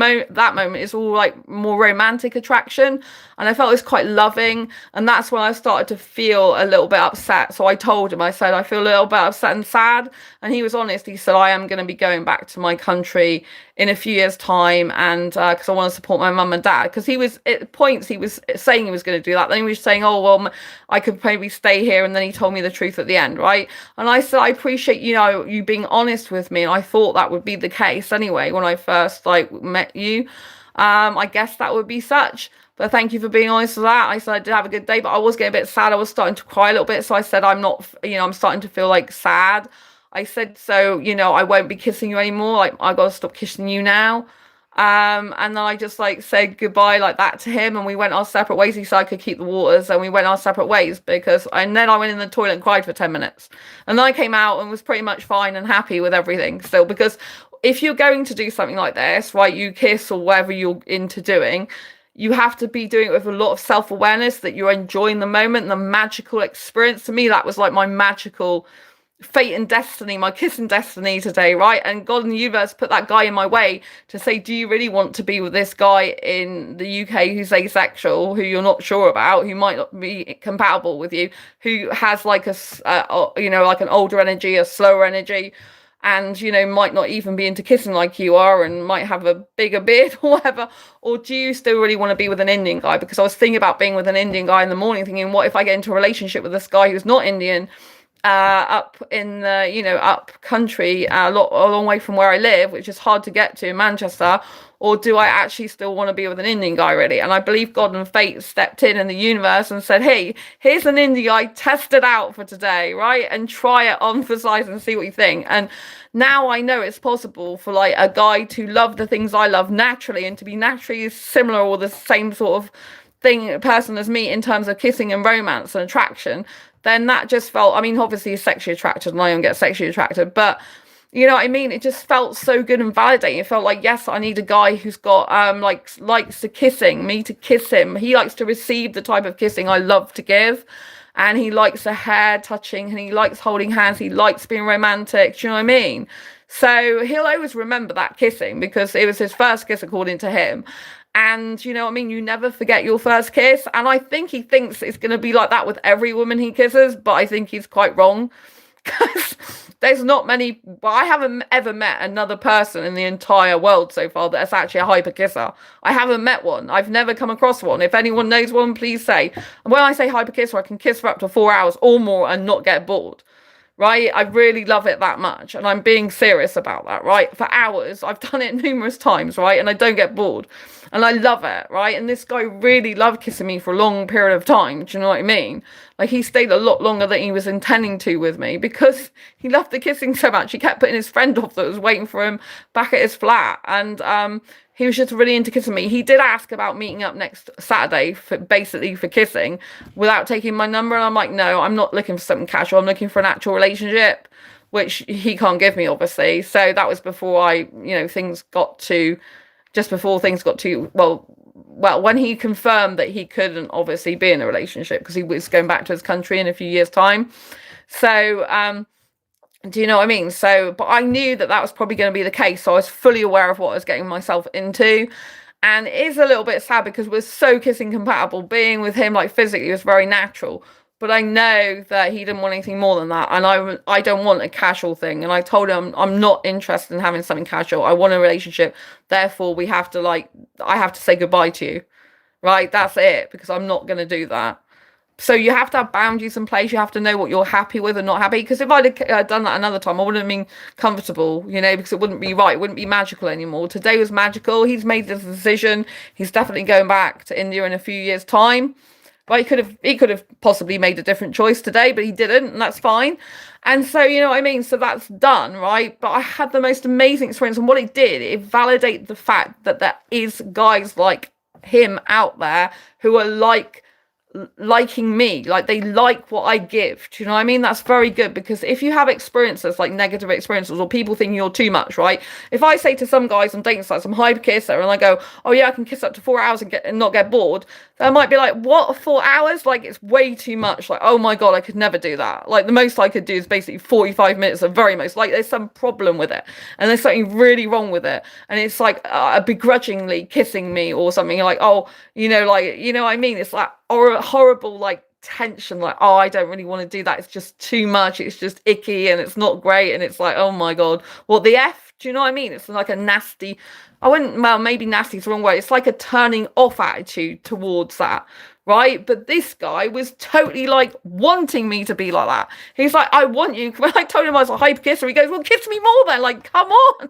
moment it's all like more romantic attraction, and I felt it was quite loving. And that's when I started to feel a little bit upset. So I told him, I said I feel a little bit upset and sad, and he was honest. He said I am going to be going back to my country in a few years time, and because I want to support my mum and dad, because he was at points he was saying he was going to do that, then he was saying, oh well, I could maybe stay here, and then he told me the truth at the end, right? And I said I appreciate you being honest with me, and I thought that would be the case anyway when I first like met you. I guess that would be such, but thank you for being honest with that. I said I did have a good day, but I was getting a bit sad. I was starting to cry a little bit, so I said I'm not, I'm starting to feel like sad. I said, so, I won't be kissing you anymore. Like, I gotta stop kissing you now. And then I just like said goodbye like that to him, and we went our separate ways. He said I could keep the waters, and we went our separate ways and then I went in the toilet and cried for 10 minutes. And then I came out and was pretty much fine and happy with everything still, because if you're going to do something like this, right, you kiss or whatever you're into doing, you have to be doing it with a lot of self-awareness that you're enjoying the moment and the magical experience. To me, that was like my magical fate and destiny, my kiss and destiny today, right? And God and the universe put that guy in my way to say, do you really want to be with this guy in the UK who's asexual, who you're not sure about, who might not be compatible with you, who has like like an older energy, a slower energy, and might not even be into kissing like you are, and might have a bigger beard or whatever? Or do you still really want to be with an Indian guy? Because I was thinking about being with an Indian guy in the morning, thinking, what if I get into a relationship with this guy who's not Indian, up in the up country, a long way from where I live, which is hard to get to in Manchester? Or do I actually still want to be with an Indian guy, really? And I believe God and fate stepped in the universe and said, hey, here's an Indian guy, test it out for today, right? And try it on for size and see what you think. And now I know it's possible for like a guy to love the things I love naturally, and to be naturally similar or the same sort of person as me in terms of kissing and romance and attraction. Then that just felt, obviously he's sexually attracted and I don't get sexually attracted, but you know what I mean? It just felt so good and validating. It felt like, yes, I need a guy who's got likes to kissing, me to kiss him. He likes to receive the type of kissing I love to give. And he likes the hair touching, and he likes holding hands. He likes being romantic. Do you know what I mean? So he'll always remember that kissing because it was his first kiss, according to him. And you know what I mean? You never forget your first kiss. And I think he thinks it's going to be like that with every woman he kisses, but I think he's quite wrong. Because there's not many, I haven't ever met another person in the entire world so far that's actually a hyper kisser. I haven't met one. I've never come across one. If anyone knows one, please say. And when I say hyper kisser, I can kiss for up to 4 hours or more and not get bored. Right? I really love it that much. And I'm being serious about that, right? For hours. I've done it numerous times, right? And I don't get bored. And I love it, right? And this guy really loved kissing me for a long period of time. Do you know what I mean? Like, he stayed a lot longer than he was intending to with me because he loved the kissing so much. He kept putting his friend off that was waiting for him back at his flat. And he was just really into kissing me. He did ask about meeting up next Saturday for kissing without taking my number. And I'm like, no, I'm not looking for something casual. I'm looking for an actual relationship, which he can't give me, obviously. So that was before just before things got too, well, well, when he confirmed that he couldn't obviously be in a relationship because he was going back to his country in a few years' time. So, do you know what I mean? So, but I knew that that was probably going to be the case. So I was fully aware of what I was getting myself into. And it is a little bit sad because we're so kissing compatible. Being with him, like physically, was very natural. But I know that he didn't want anything more than that. And I don't want a casual thing. And I told him I'm not interested in having something casual. I want a relationship. Therefore, we have to I have to say goodbye to you. Right? That's it. Because I'm not going to do that. So you have to have boundaries in place. You have to know what you're happy with and not happy. Because if I'd have done that another time, I wouldn't have been comfortable, because it wouldn't be right. It wouldn't be magical anymore. Today was magical. He's made this decision. He's definitely going back to India in a few years' time. But he could have possibly made a different choice today, but he didn't, and that's fine. And so, you know what I mean? So that's done, right? But I had the most amazing experience. And what it did, it validated the fact that there is guys like him out there who are liking me, like they like what I give. Do you know what I mean? That's very good, because if you have experiences like negative experiences or people thinking you're too much, right? If I say to some guys on dating sites, I'm hyper kisser, and I go, oh yeah, I can kiss up to 4 hours and not get bored, they might be like, what, 4 hours? Like, it's way too much. Like, oh my god, I could never do that. Like, the most I could do is basically 45 minutes at very most. Like, there's some problem with it, and there's something really wrong with it, and it's like begrudgingly kissing me or something, like, oh, you know what I mean? It's like, or a horrible like tension, like, oh, I don't really want to do that, it's just too much, it's just icky and it's not great, and it's like, oh my god, what the F? Do you know what I mean? It's like a nasty, I wouldn't, well, maybe nasty is the wrong word, it's like a turning off attitude towards that, right? But this guy was totally like wanting me to be like that. He's like, I want you. When I told him I was a hyper kisser, he goes, well, kiss me more then, like, come on.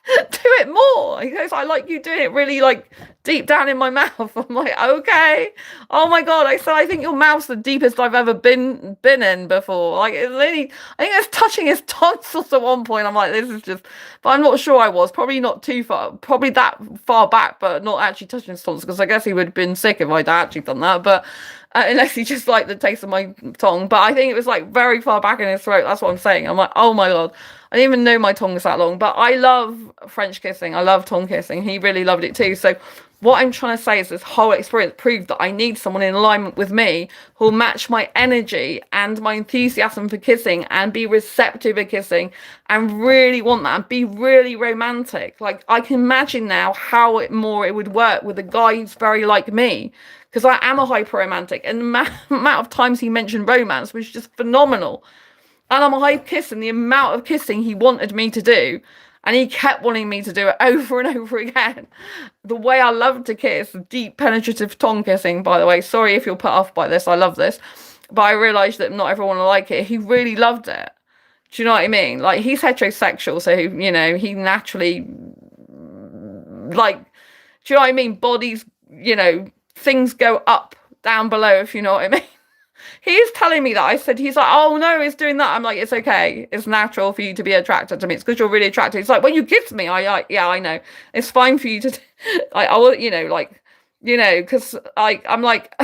Do it more. He goes, I like you doing it really like deep down in my mouth. I'm like, okay. Oh my god. I said, I think your mouth's the deepest I've ever been in before. Like, it's really, I think it's touching his tonsils at one point. I'm like, this is just, but I'm not sure I was. Probably not too far, probably that far back, but not actually touching his tonsils, because I guess he would have been sick if I'd actually done that. But unless he just liked the taste of my tongue. But I think it was like very far back in his throat. That's what I'm saying. I'm like, oh my god. I didn't even know my tongue was that long, but I love French kissing. I love tongue kissing. He really loved it too. So what I'm trying to say is this whole experience proved that I need someone in alignment with me who'll match my energy and my enthusiasm for kissing and be receptive of kissing and really want that and be really romantic. Like, I can imagine now how it would work with a guy who's very like me, because I am a hyper romantic, and the amount of times he mentioned romance was just phenomenal. And I'm a hyper kisser, and the amount of kissing he wanted me to do, and he kept wanting me to do it over and over again. The way I love to kiss, deep penetrative tongue kissing, by the way. Sorry if you're put off by this, I love this. But I realised that not everyone will like it. He really loved it. Do you know what I mean? Like, he's heterosexual, so, he naturally, like, do you know what I mean? Bodies, things go up, down, below, if you know what I mean. He is telling me that. I said, he's like, oh no, it's doing that. I'm like, it's okay. It's natural for you to be attracted to me. It's because you're really attractive. He's like, when you kiss me, yeah, I know. It's fine for you to, I will, because I'm like,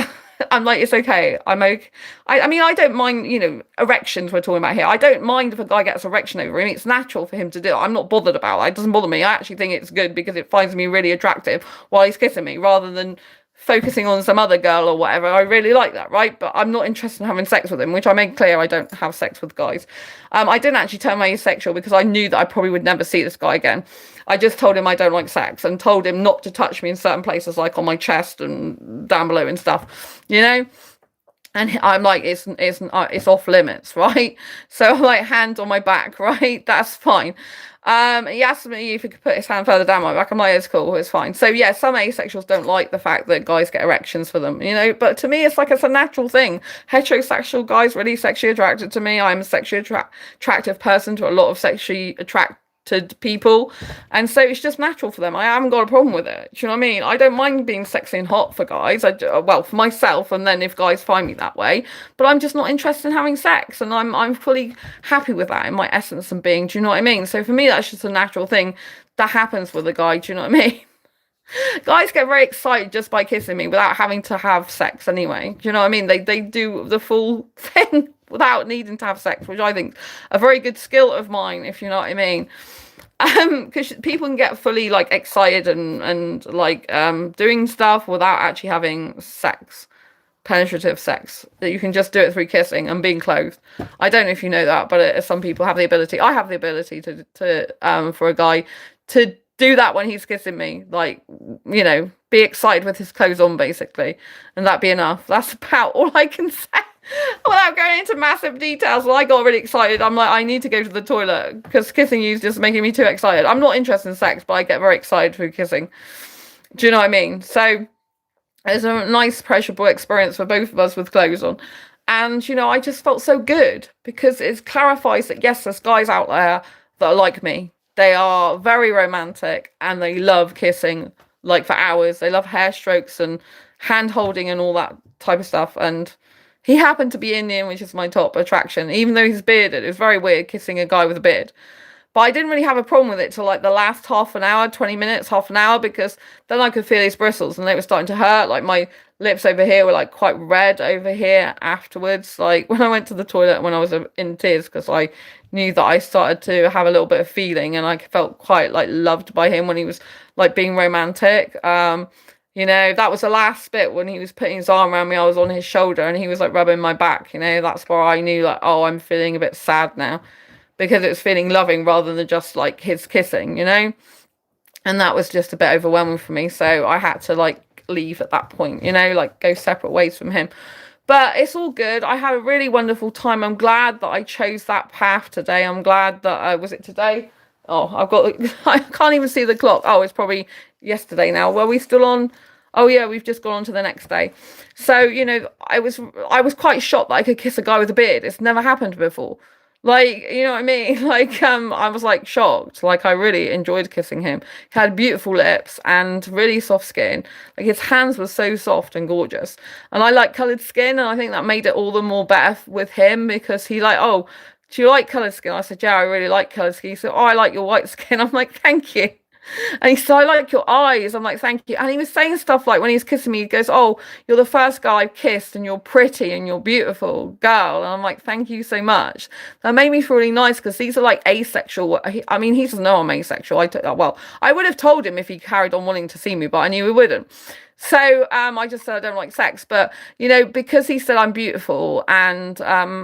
it's okay. I'm okay. I mean, I don't mind, erections we're talking about here. I don't mind if a guy gets erection over him. It's natural for him to do it. I'm not bothered about it. It doesn't bother me. I actually think it's good because it finds me really attractive while he's kissing me, rather than focusing on some other girl or whatever. I really like that, right? But I'm not interested in having sex with him, which I made clear I don't have sex with guys. I didn't actually tell him I was asexual because I knew that I probably would never see this guy again. I just told him I don't like sex and told him not to touch me in certain places, like on my chest and down below and stuff, And I'm like, it's off limits, right? So I'm like, hand on my back, right? That's fine. He asked me if he could put his hand further down my back. I'm like, it's cool, it's fine. So yeah, some asexuals don't like the fact that guys get erections for them, but to me, it's like, it's a natural thing. Heterosexual guys really sexually attracted to me. I'm a sexually attractive person to a lot of sexually attracted people, and so it's just natural for them. I haven't got a problem with it. Do you know what I mean? I don't mind being sexy and hot for guys. Well, for myself, and then if guys find me that way. But I'm just not interested in having sex, and I'm fully happy with that in my essence and being. Do you know what I mean? So for me, that's just a natural thing that happens with a guy. Do you know what I mean? Guys get very excited just by kissing me without having to have sex anyway. Do you know what I mean? They do the full thing without needing to have sex, which I think a very good skill of mine, if you know what I mean. Because people can get fully like excited and like doing stuff without actually having sex, penetrative sex. That you can just do it through kissing and being clothed. I don't know if you know that, but some people have the ability. I have the ability to for a guy to do that when he's kissing me, like, you know, be excited with his clothes on, basically, and that be enough. That's about all I can say. Without going into massive details, well, I got really excited. I'm like, I need to go to the toilet because kissing you is just making me too excited. I'm not interested in sex, but I get very excited through kissing. Do you know what I mean? So it's a nice pleasurable experience for both of us with clothes on. And, you know, I just felt so good because it clarifies that, yes, there's guys out there that are like me. They are very romantic and they love kissing like for hours. They love hair strokes and hand holding and all that type of stuff. And he happened to be Indian, which is my top attraction, even though he's bearded. It was very weird kissing a guy with a beard. But I didn't really have a problem with it till like the last half an hour, 20 minutes, half an hour, because then I could feel his bristles and they were starting to hurt. Like my lips over here were like quite red over here afterwards. Like when I went to the toilet when I was in tears, because I knew that I started to have a little bit of feeling and I felt quite like loved by him when he was like being romantic. You know, that was the last bit when he was putting his arm around me. I was on his shoulder and he was like rubbing my back. You know, that's where I knew like, oh, I'm feeling a bit sad now, because it was feeling loving rather than just like his kissing, you know. And that was just a bit overwhelming for me, so I had to like leave at that point, you know, like go separate ways from him. But it's all good. I had a really wonderful time. I'm glad that I chose that path today. I'm glad that was it today? Oh, I've got, I can't even see the clock. Oh, it's probably yesterday now. Were we still on? Oh yeah, we've just gone on to the next day. So, you know, I was quite shocked that I could kiss a guy with a beard. It's never happened before. Like, you know what I mean? Like, I was like shocked. Like, I really enjoyed kissing him. He had beautiful lips and really soft skin. Like, his hands were so soft and gorgeous. And I like coloured skin, and I think that made it all the more better with him, because he like, oh, do you like coloured skin? I said, yeah, I really like coloured skin. He said, oh, I like your white skin. I'm like, thank you. And he said, I like your eyes. I'm like, thank you. And he was saying stuff like, when he was kissing me, he goes, oh, you're the first guy I've kissed and you're pretty and you're beautiful girl. And I'm like, thank you so much. That made me feel really nice, because these are like asexual. I mean, he doesn't know I'm asexual. Well, I would have told him if he carried on wanting to see me, but I knew he wouldn't. So I just said I don't like sex, but you know, because he said I'm beautiful and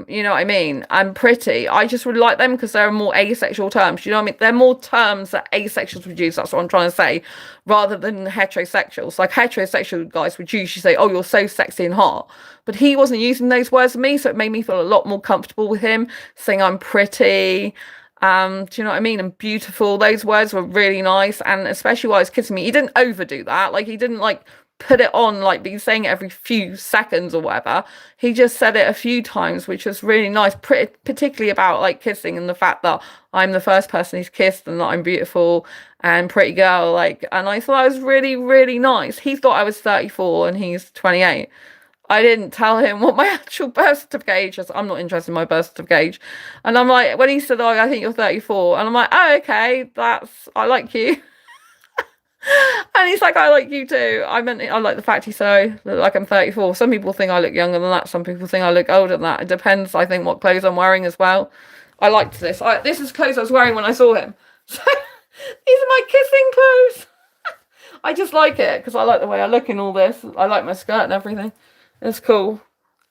you know what I mean, I'm pretty, I just really like them because there are more asexual terms. You know what I mean? They're more terms that asexuals would use. That's what I'm trying to say, rather than heterosexuals. Like heterosexual guys would usually say, "Oh, you're so sexy and hot," but he wasn't using those words with me, so it made me feel a lot more comfortable with him saying I'm pretty. Do you know what I mean? And beautiful. Those words were really nice, and especially while he was kissing me, he didn't overdo that. Like he didn't like put it on, like be saying it every few seconds or whatever. He just said it a few times, which was really nice, particularly about like kissing and the fact that I'm the first person he's kissed and that I'm beautiful and pretty girl. Like, and I thought it was really, really nice. He thought I was 34 and he's 28. I didn't tell him what my actual birth certificate age is. I'm not interested in my birth certificate age. And I'm like, when he said, oh, I think you're 34. And I'm like, oh, okay, I like you. And he's like, I like you too. I like the fact he said I look like I'm 34. Some people think I look younger than that. Some people think I look older than that. It depends, I think, what clothes I'm wearing as well. I liked this. This is clothes I was wearing when I saw him. So these are my kissing clothes. I just like it because I like the way I look in all this. I like my skirt and everything. It's cool.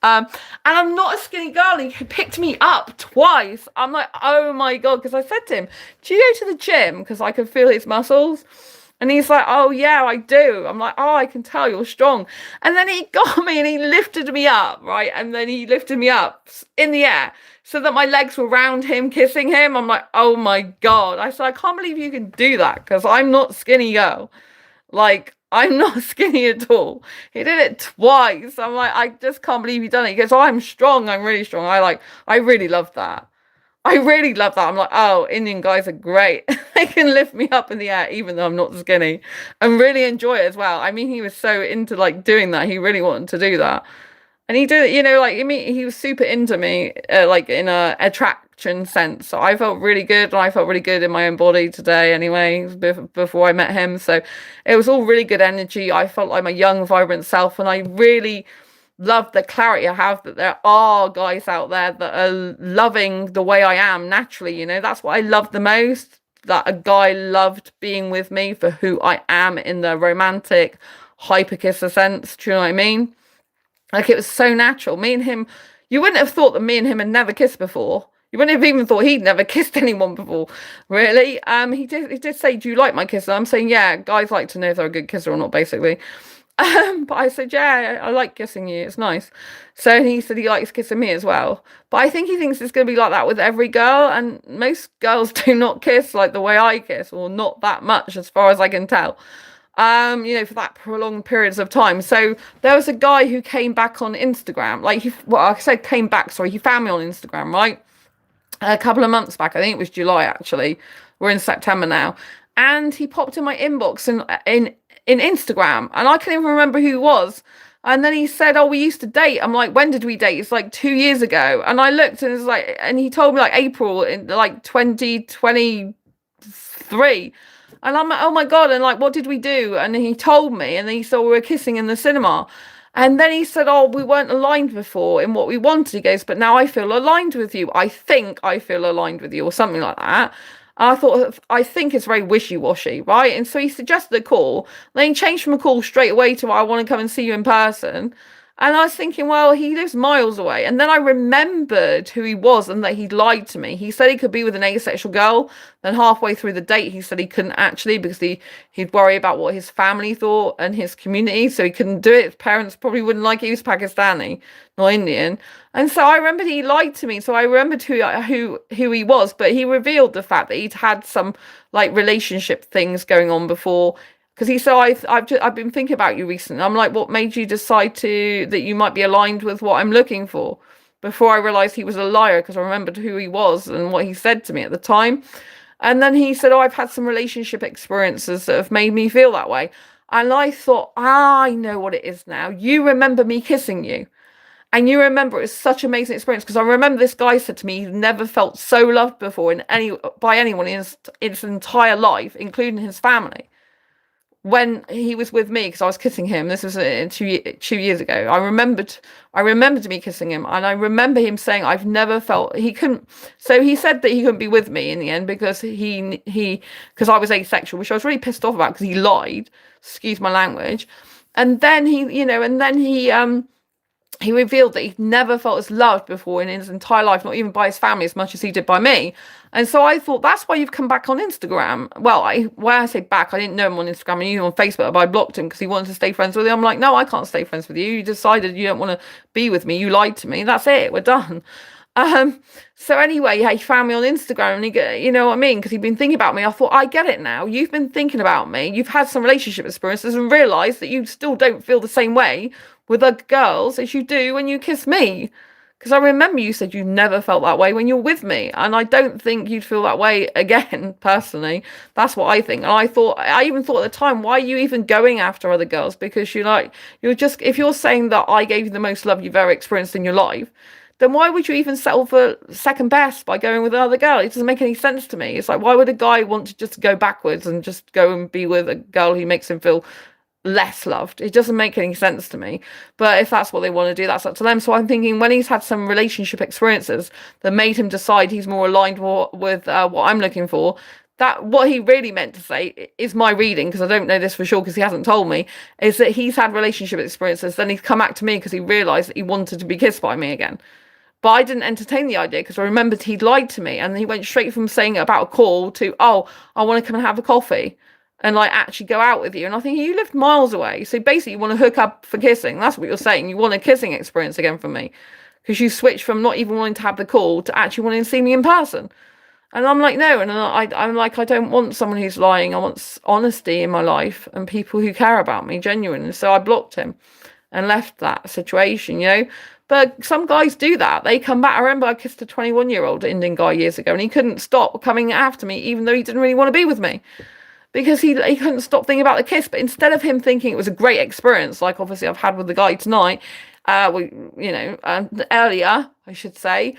And I'm not a skinny girl. He picked me up twice. I'm like, oh my God. Because I said to him, do you go to the gym? Because I could feel his muscles. And he's like, oh, yeah, I do. I'm like, oh, I can tell you're strong. And then he got me and he lifted me up, right? And then he lifted me up in the air so that my legs were round him, kissing him. I'm like, oh, my God. I said, I can't believe you can do that because I'm not skinny girl. Like, I'm not skinny at all. He did it twice. I'm like, I just can't believe you've done it. He goes, oh, I'm strong. I'm really strong. I really love that. I really love that. I'm like, oh, Indian guys are great. They can lift me up in the air even though I'm not skinny and really enjoy it as well. I mean, he was so into like doing that. He really wanted to do that. And he did it, you know, like, I mean, he was super into me, like in a attraction sense. So I felt really good, and I felt really good in my own body today anyway, before I met him. So it was all really good energy. I felt like my young, vibrant self, and I really love the clarity I have that there are guys out there that are loving the way I am naturally, you know. That's what I love the most. that a guy loved being with me for who I am in the romantic hyper kisser sense. Do you know what I mean? Like, it was so natural. Me and him, you wouldn't have thought that me and him had never kissed before. You wouldn't have even thought he'd never kissed anyone before, really. He did say, "Do you like my kisser?" I'm saying, yeah. Guys like to know if they're a good kisser or not, basically. But I said, yeah, I like kissing you. It's nice. So he said he likes kissing me as well. But I think he thinks it's going to be like that with every girl. And most girls do not kiss like the way I kiss, or not that much, as far as I can tell. For that prolonged periods of time. So there was a guy who came back on Instagram. I said came back, sorry, he found me on Instagram, right? A couple of months back. I think it was July, actually. We're in September now. And he popped in my inbox in Instagram, and I can't even remember who he was. And then he said, "Oh, we used to date." I'm like, "When did we date?" It's like 2 years ago. And I looked, and it's like, and he told me like April in like 2023. And I'm like, "Oh my God." And like, "What did we do?" And he told me, and then he saw we were kissing in the cinema. And then he said, "Oh, we weren't aligned before in what we wanted." He goes, "But now I feel aligned with you. I think I feel aligned with you," or something like that. I think it's very wishy-washy, right? And so he suggested a call. Then he changed from a call straight away to, "I want to come and see you in person." And I was thinking, well, he lives miles away. And then I remembered who he was and that he'd lied to me. He said he could be with an asexual girl. Then halfway through the date, he said he couldn't actually, because he'd worry about what his family thought and his community. So he couldn't do it. His parents probably wouldn't like it. He was Pakistani, not Indian. And so I remembered he lied to me. So I remembered who he was. But he revealed the fact that he'd had some like relationship things going on before. Because he said, I've been thinking about you recently. I'm like, "What made you decide that you might be aligned with what I'm looking for?" Before I realized he was a liar, because I remembered who he was and what he said to me at the time. And then he said, "Oh, I've had some relationship experiences that have made me feel that way." And I thought, I know what it is now. You remember me kissing you. And you remember it was such an amazing experience, because I remember this guy said to me he'd never felt so loved before by anyone in his entire life, including his family, when he was with me, because I was kissing him. This was 2 years ago. I remembered me kissing him, and I remember him saying, "I've never felt," he couldn't. So he said that he couldn't be with me in the end because because I was asexual, which I was really pissed off about, because he lied. Excuse my language. And then he revealed that he'd never felt as loved before in his entire life, not even by his family as much as he did by me. And so I thought, that's why you've come back on Instagram. Well, when I say back, I didn't know him on Instagram. I knew him on Facebook, but I blocked him because he wanted to stay friends with him. I'm like, "No, I can't stay friends with you. You decided you don't want to be with me. You lied to me. That's it. We're done." So anyway, yeah, he found me on Instagram, and you know what I mean? Because he'd been thinking about me. I thought, I get it now. You've been thinking about me. You've had some relationship experiences and realised that you still don't feel the same way with other girls as you do when you kiss me. Because I remember you said you never felt that way when you're with me. And I don't think you'd feel that way again, personally. That's what I think. And I even thought at the time, why are you even going after other girls? Because if you're saying that I gave you the most love you've ever experienced in your life, then why would you even settle for second best by going with another girl? It doesn't make any sense to me. It's like, why would a guy want to just go backwards and just go and be with a girl who makes him feel less loved? It doesn't make any sense to me. But if that's what they want to do, that's up to them. So I'm thinking, when he's had some relationship experiences that made him decide he's more aligned with what I'm looking for, that what he really meant to say is my reading, because I don't know this for sure because he hasn't told me, is that he's had relationship experiences, then he's come back to me because he realised that he wanted to be kissed by me again. But I didn't entertain the idea because I remembered he'd lied to me, and he went straight from saying about a call to, "Oh, I want to come and have a coffee and like actually go out with you." And I think, you lived miles away. So basically you want to hook up for kissing. That's what you're saying. You want a kissing experience again from me, because you switched from not even wanting to have the call to actually wanting to see me in person. And I'm like, no. And I'm like, I don't want someone who's lying. I want honesty in my life and people who care about me genuinely. So I blocked him and left that situation. But some guys do that. They come back. I remember I kissed a 21-year-old Indian guy years ago, and he couldn't stop coming after me, even though he didn't really want to be with me, because he couldn't stop thinking about the kiss. But instead of him thinking it was a great experience, like obviously I've had with the guy tonight, earlier, I should say,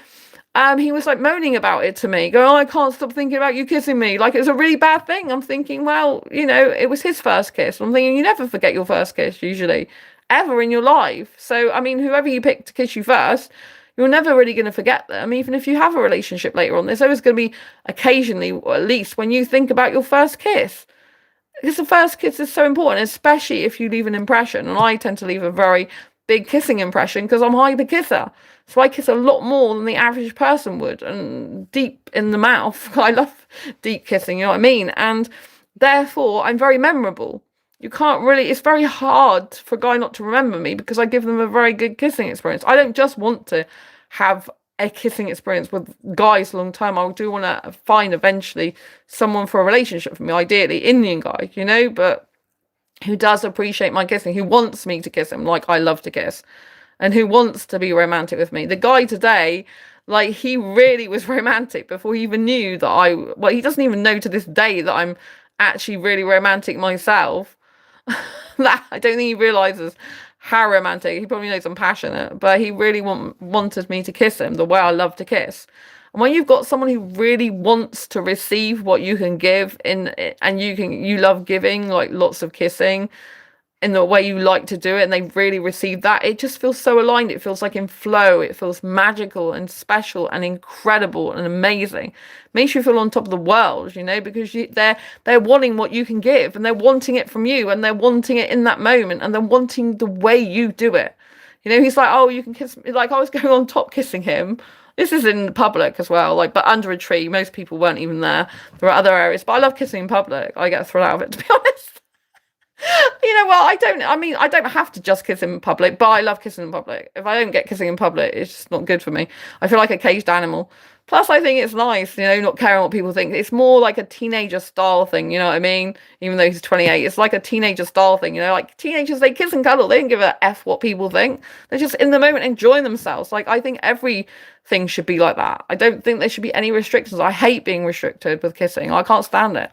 he was like moaning about it to me, going, "Oh, I can't stop thinking about you kissing me." Like it was a really bad thing. I'm thinking, well, it was his first kiss. I'm thinking, you never forget your first kiss, usually, ever in your life. So, I mean, whoever you pick to kiss you first, you're never really going to forget them. Even if you have a relationship later on, there's always going to be occasionally, or at least when you think about your first kiss. Because the first kiss is so important, especially if you leave an impression. And I tend to leave a very big kissing impression because I'm high the kisser. So I kiss a lot more than the average person would, and deep in the mouth. I love deep kissing, you know what I mean? And therefore, I'm very memorable. You can't really, it's very hard for a guy not to remember me because I give them a very good kissing experience. I don't just want to have a kissing experience with guys long term. I do want to find eventually someone for a relationship for me, ideally Indian guy, you know, but who does appreciate my kissing, who wants me to kiss him like I love to kiss, and who wants to be romantic with me. The guy today, like, he really was romantic before he even knew that well, he doesn't even know to this day that I'm actually really romantic myself. That I don't think he realizes how romantic. He probably knows I'm passionate, but he really wanted me to kiss him the way I love to kiss. And when you've got someone who really wants to receive what you can give and you love giving, like lots of kissing in the way you like to do it, and they really receive that, it just feels so aligned. It feels like in flow. It feels magical and special and incredible and amazing. Makes you feel on top of the world, you know, because they're wanting what you can give, and they're wanting it from you, and they're wanting it in that moment, and they're wanting the way you do it. You know, he's like, oh, you can kiss me. Like, I was going on top kissing him. This is in public as well, like, but under a tree. Most people weren't even there. There are other areas, but I love kissing in public. I get a thrill out of it, to be honest. You know, well, I don't have to just kiss in public, but I love kissing in public. If I don't get kissing in public, it's just not good for me. I feel like a caged animal. Plus, I think it's nice, you know, not caring what people think. It's more like a teenager style thing, you know what I mean? Even though he's 28, it's like a teenager style thing, you know? Like, teenagers, they kiss and cuddle. They don't give a F what people think. They're just in the moment enjoying themselves. Like, I think everything should be like that. I don't think there should be any restrictions. I hate being restricted with kissing. I can't stand it.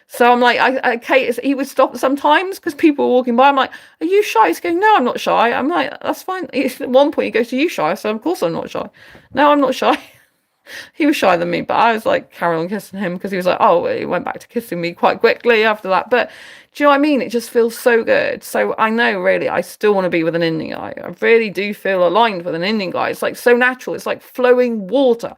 So I'm like, he would stop sometimes because people were walking by. I'm like, are you shy? He's going, no, I'm not shy. I'm like, that's fine. At one point he goes, are you shy? So of course I'm not shy. No, I'm not shy. He was shyer than me, but I was like, carry on kissing him because he was like, oh, he went back to kissing me quite quickly after that. But do you know what I mean? It just feels so good. So I know really I still want to be with an Indian guy. I really do feel aligned with an Indian guy. It's like so natural. It's like flowing water.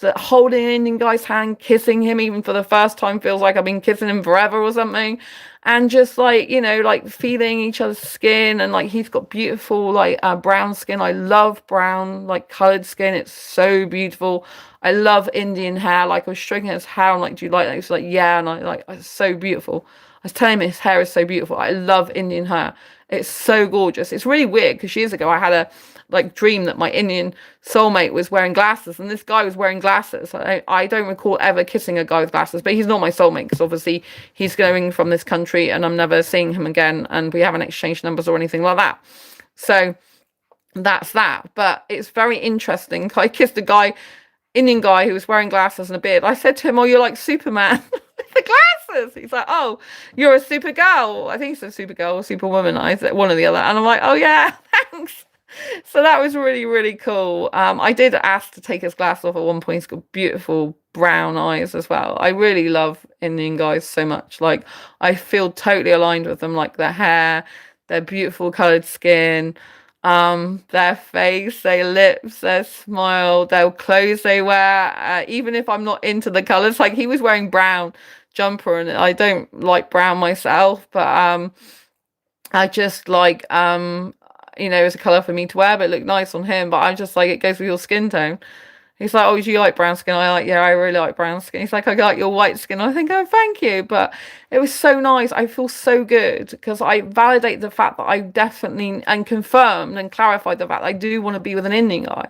That holding an Indian guy's hand, kissing him even for the first time feels like I've been kissing him forever or something. And just like, you know, like feeling each other's skin, and like he's got beautiful like brown skin. I love brown like colored skin. It's so beautiful. I love Indian hair. Like I was stroking his hair and like, do you like that? He was like, yeah. And I like, it's so beautiful. I was telling him his hair is so beautiful. I love Indian hair. It's so gorgeous. It's really weird because years ago I had a like dream that my Indian soulmate was wearing glasses, and this guy was wearing glasses. I don't recall ever kissing a guy with glasses, but he's not my soulmate because obviously he's going from this country and I'm never seeing him again, and we haven't exchanged numbers or anything like that. So that's that. But it's very interesting. I kissed a guy, Indian guy, who was wearing glasses and a beard. I said to him, oh, you're like Superman with the glasses. He's like, oh, you're a super girl. I think he said super girl or superwoman. I said one or the other. And I'm like, oh yeah, thanks. So that was really, really cool. I did ask to take his glass off at one point. He's got beautiful brown eyes as well. I really love Indian guys so much. Like, I feel totally aligned with them. Like their hair, their beautiful colored skin, their face, their lips, their smile, their clothes they wear. Even if I'm not into the colors, like he was wearing brown jumper, and I don't like brown myself, but I just like you know, it's a colour for me to wear, but it looked nice on him. But I'm just like, it goes with your skin tone. He's like, oh, do you like brown skin? I like, yeah, I really like brown skin. He's like, I like your white skin. I think, oh, thank you. But it was so nice. I feel so good because I validate the fact that I definitely, and confirmed and clarified the fact that I do want to be with an Indian guy.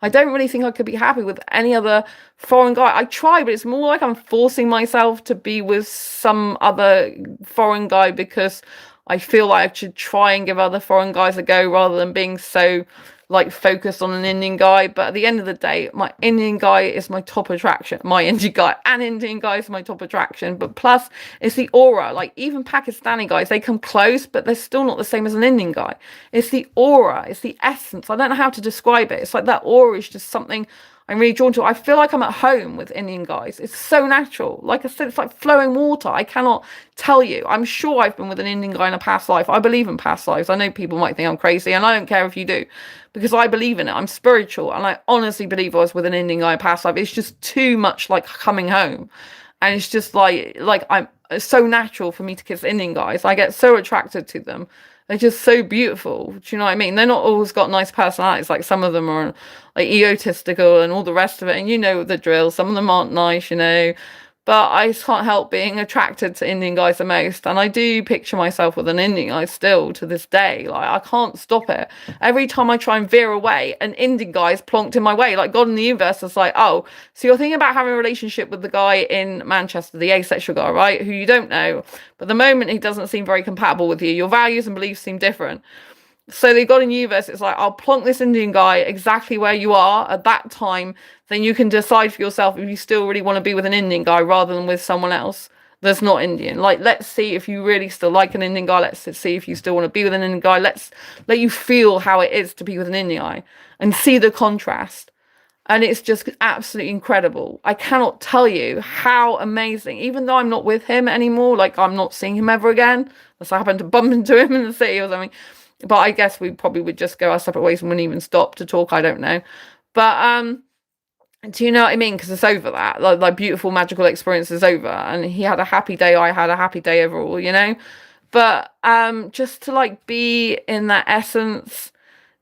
I don't really think I could be happy with any other foreign guy. I try, but it's more like I'm forcing myself to be with some other foreign guy because I feel like I should try and give other foreign guys a go rather than being so like focused on an Indian guy. But at the end of the day, my Indian guy is my top attraction. My Indian guy and Indian guy is my top attraction. But plus, it's the aura. Like even Pakistani guys, they come close, but they're still not the same as an Indian guy. It's the aura. It's the essence. I don't know how to describe it. It's like that aura is just something I'm really drawn to. I feel like I'm at home with Indian guys. It's so natural. Like I said, it's like flowing water. I cannot tell you. I'm sure I've been with an Indian guy in a past life. I believe in past lives. I know people might think I'm crazy, and I don't care if you do, because I believe in it. I'm spiritual, and I honestly believe I was with an Indian guy in a past life. It's just too much like coming home, and it's just like I'm. It's so natural for me to kiss Indian guys. I get so attracted to them. They're just so beautiful. Do you know what I mean? They're not always got nice personalities. Like some of them are like egotistical and all the rest of it. And you know the drill. Some of them aren't nice, you know. But I just can't help being attracted to Indian guys the most. And I do picture myself with an Indian guy still to this day. Like, I can't stop it. Every time I try and veer away, an Indian guy is plonked in my way. Like, God in the universe is like, oh, so you're thinking about having a relationship with the guy in Manchester, the asexual guy, right? Who you don't know. But the moment he doesn't seem very compatible with you, your values and beliefs seem different. So the God in universe, it's like, I'll plonk this Indian guy exactly where you are at that time. Then you can decide for yourself if you still really want to be with an Indian guy rather than with someone else that's not Indian. Like, let's see if you really still like an Indian guy. Let's see if you still want to be with an Indian guy. Let's let you feel how it is to be with an Indian guy and see the contrast. And it's just absolutely incredible. I cannot tell you how amazing, even though I'm not with him anymore, like I'm not seeing him ever again, unless I happen to bump into him in the city or something. But I guess we probably would just go our separate ways and wouldn't even stop to talk. I don't know. But do you know what I mean? Because it's over that. Like beautiful, magical experience is over. And he had a happy day. I had a happy day overall, you know? But just to like be in that essence,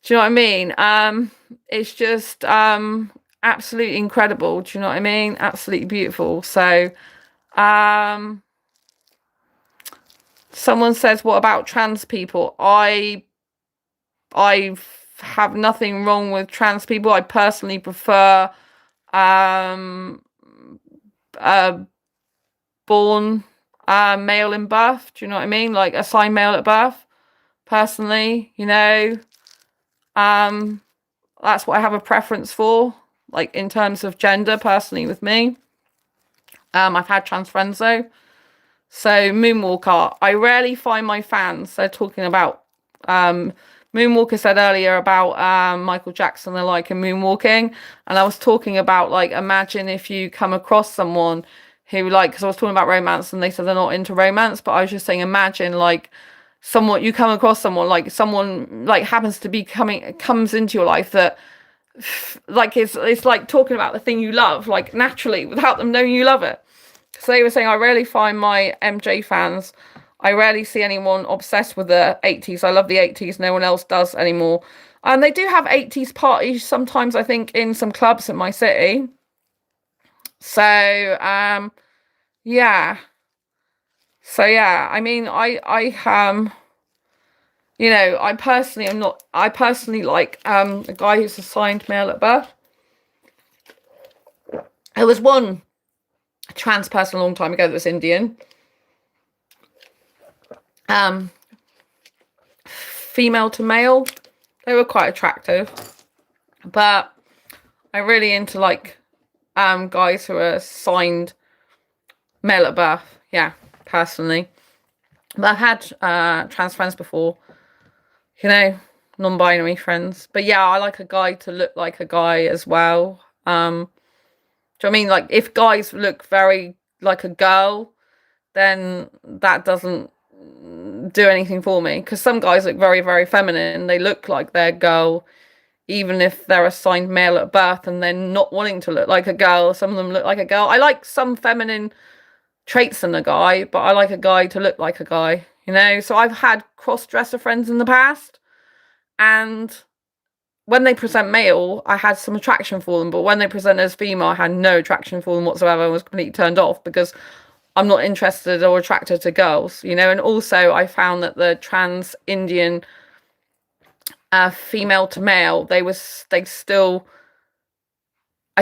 do you know what I mean? It's just absolutely incredible. Do you know what I mean? Absolutely beautiful. So someone says, what about trans people? I have nothing wrong with trans people. I personally prefer born male in birth. Do you know what I mean? Like assigned male at birth. Personally, you know, that's what I have a preference for. Like in terms of gender, personally, with me. I've had trans friends though. So Moonwalker, I rarely find my fans. They're talking about Moonwalker said earlier about Michael Jackson, the like and moonwalking, and I was talking about like, imagine if you come across someone who like, because I was talking about romance and they said they're not into romance, but I was just saying, imagine like someone, you come across someone like someone like happens to be comes into your life that like it's like talking about the thing you love, like naturally without them knowing you love it. So they were saying, I rarely find my MJ fans. I rarely see anyone obsessed with the 80s. I love the 80s. No one else does anymore. And they do have 80s parties sometimes, I think, in some clubs in my city. So, yeah. So, yeah, I mean, you know, I personally like a guy who's assigned male at birth. There was one trans person a long time ago that was Indian. Female to male. They were quite attractive. But I'm really into like guys who are assigned male at birth. Yeah, personally. But I've had trans friends before. You know, non-binary friends. But yeah, I like a guy to look like a guy as well. Do you know what I mean? Like if guys look very like a girl, then that doesn't do anything for me, because some guys look very, very feminine. They look like they're a girl, even if they're assigned male at birth and they're not wanting to look like a girl. Some of them look like a girl. I like some feminine traits in a guy, but I like a guy to look like a guy, you know? So I've had cross-dresser friends in the past, and when they present male, I had some attraction for them, but when they present as female, I had no attraction for them whatsoever. I was completely turned off because I'm not interested or attracted to girls, you know. And also I found that the trans Indian female to male, I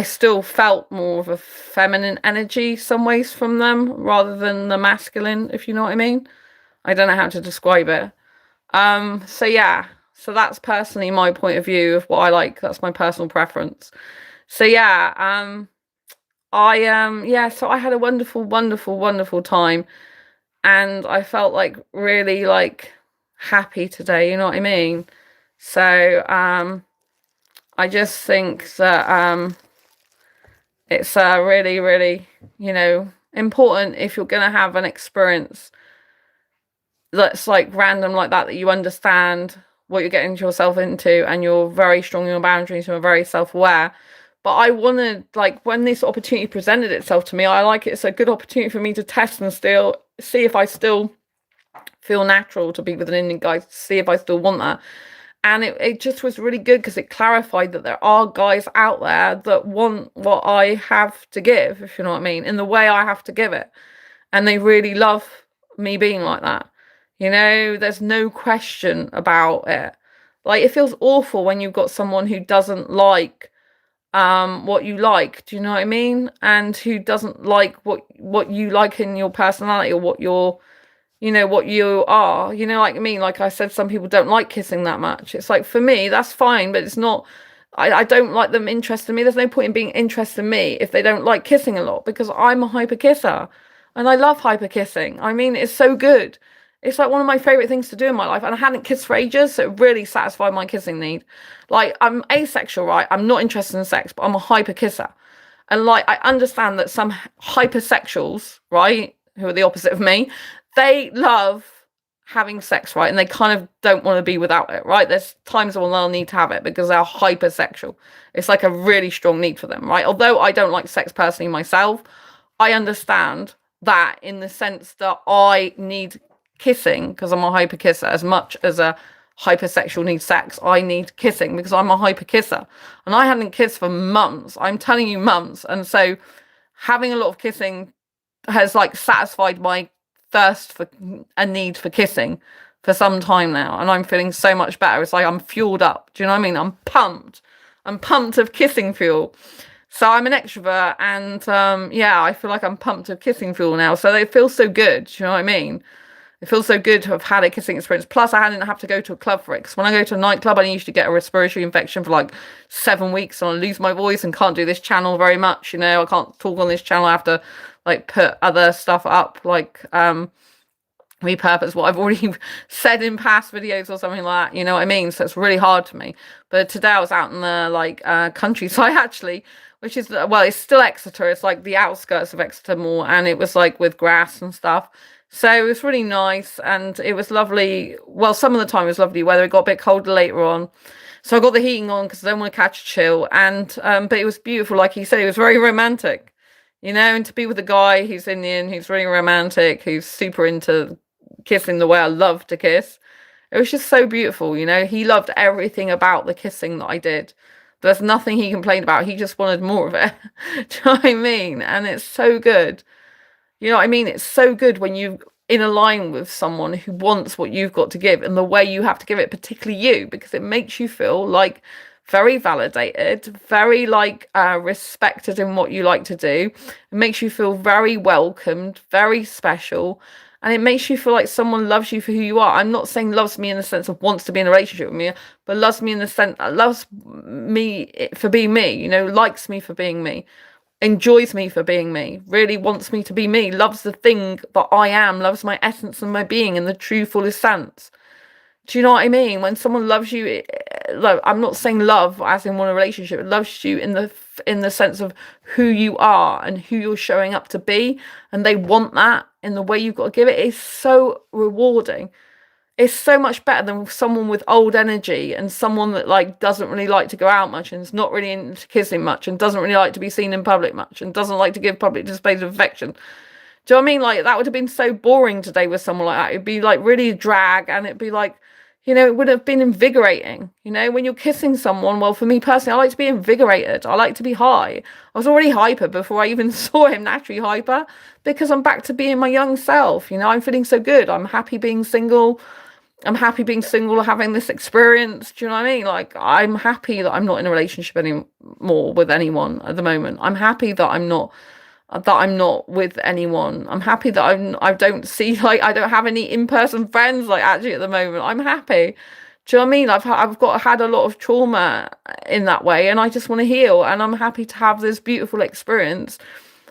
still felt more of a feminine energy some ways from them rather than the masculine, if you know what I mean. I don't know how to describe it. So yeah, so that's personally my point of view of what I like. That's my personal preference. So yeah, so I had a wonderful, wonderful, wonderful time, and I felt like really like happy today, you know what I mean? So I just think that It's really, really, important if you're going to have an experience that's like random like that you understand what you're getting yourself into, and you're very strong in your boundaries, you're very self-aware. But I wanted, like, when this opportunity presented itself to me, it's a good opportunity for me to test and still see if I still feel natural to be with an Indian guy, see if I still want that. And it just was really good because it clarified that there are guys out there that want what I have to give, if you know what I mean, in the way I have to give it. And they really love me being like that. There's no question about it. Like, it feels awful when you've got someone who doesn't like what you like, do you know what I mean? And who doesn't like what you like in your personality, or what what you are, like me. Like I said, some people don't like kissing that much. It's like, for me, that's fine, but it's not, I don't like them interested in me. There's no point in being interested in me if they don't like kissing a lot, because I'm a hyper kisser and I love hyper kissing. I mean, it's so good. It's like one of my favorite things to do in my life, and I hadn't kissed for ages, so it really satisfied my kissing need. Like, I'm asexual, right? I'm not interested in sex, but I'm a hyper kisser. And like, I understand that some hypersexuals, right, who are the opposite of me, they love having sex, right? And they kind of don't want to be without it, right? There's times when they'll need to have it because they're hypersexual. It's like a really strong need for them, right? Although I don't like sex personally myself, I understand that in the sense that I need kissing because I'm a hyper kisser. As much as a hypersexual needs sex, I need kissing because I'm a hyper kisser. And I hadn't kissed for months. I'm telling you, months. And so having a lot of kissing has like satisfied my thirst for a need for kissing for some time now, and I'm feeling so much better. It's like I'm fueled up. Do you know what I mean? I'm pumped of kissing fuel. So I'm an extrovert, and yeah, I feel like I'm pumped of kissing fuel now. So it feels so good. Do you know what I mean? It feels so good to have had a kissing experience. Plus, I didn't have to go to a club for it. Because when I go to a nightclub, I usually get a respiratory infection for like 7 weeks, and I lose my voice and can't do this channel very much. I can't talk on this channel. I have to like put other stuff up, like repurpose what I've already said in past videos or something like that. You know what I mean? So it's really hard for me. But today I was out in the countryside actually, which is, well, it's still Exeter. It's like the outskirts of Exeter more, and it was like with grass and stuff. So it was really nice, and it was lovely. Well, some of the time it was lovely weather. It got a bit colder later on. So I got the heating on because I don't want to catch a chill. And but it was beautiful. Like he said, it was very romantic. And to be with a guy who's Indian, who's really romantic, who's super into kissing the way I love to kiss. It was just so beautiful, He loved everything about the kissing that I did. There's nothing he complained about. He just wanted more of it. Do you know what I mean? And it's so good. You know what I mean? It's so good when you're in a line with someone who wants what you've got to give and the way you have to give it, particularly you, because it makes you feel like very validated, very respected in what you like to do. It makes you feel very welcomed, very special. And it makes you feel like someone loves you for who you are. I'm not saying loves me in the sense of wants to be in a relationship with me, but loves me in the sense that loves me for being me, likes me for being me, enjoys me for being me, really wants me to be me, loves the thing that I am, loves my essence and my being in the true fullest sense. Do you know what I mean? When someone loves you, I'm not saying love as in one relationship, it loves you in the sense of who you are and who you're showing up to be, and they want that in the way you've got to give it. It's so rewarding. It's so much better than someone with old energy and someone that doesn't really like to go out much and is not really into kissing much and doesn't really like to be seen in public much and doesn't like to give public displays of affection. Do you know what I mean? Like, that would have been so boring today with someone like that. It'd be like really drag, and it'd be like, it would have been invigorating. When you're kissing someone, well, for me personally, I like to be invigorated. I like to be high. I was already hyper before I even saw him naturally hyper, because I'm back to being my young self. I'm feeling so good. I'm happy being single. Having this experience. Do you know what I mean? Like, I'm happy that I'm not in a relationship anymore with anyone at the moment. I'm happy that I'm not with anyone. I'm happy that I don't see, I don't have any in-person friends, actually at the moment. I'm happy. Do you know what I mean? I've had a lot of trauma in that way, and I just want to heal, and I'm happy to have this beautiful experience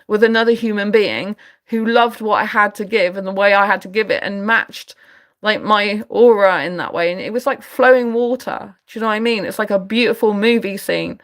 with another human being who loved what I had to give and the way I had to give it, and matched my aura in that way. And it was like flowing water. Do you know what I mean? It's like a beautiful movie scene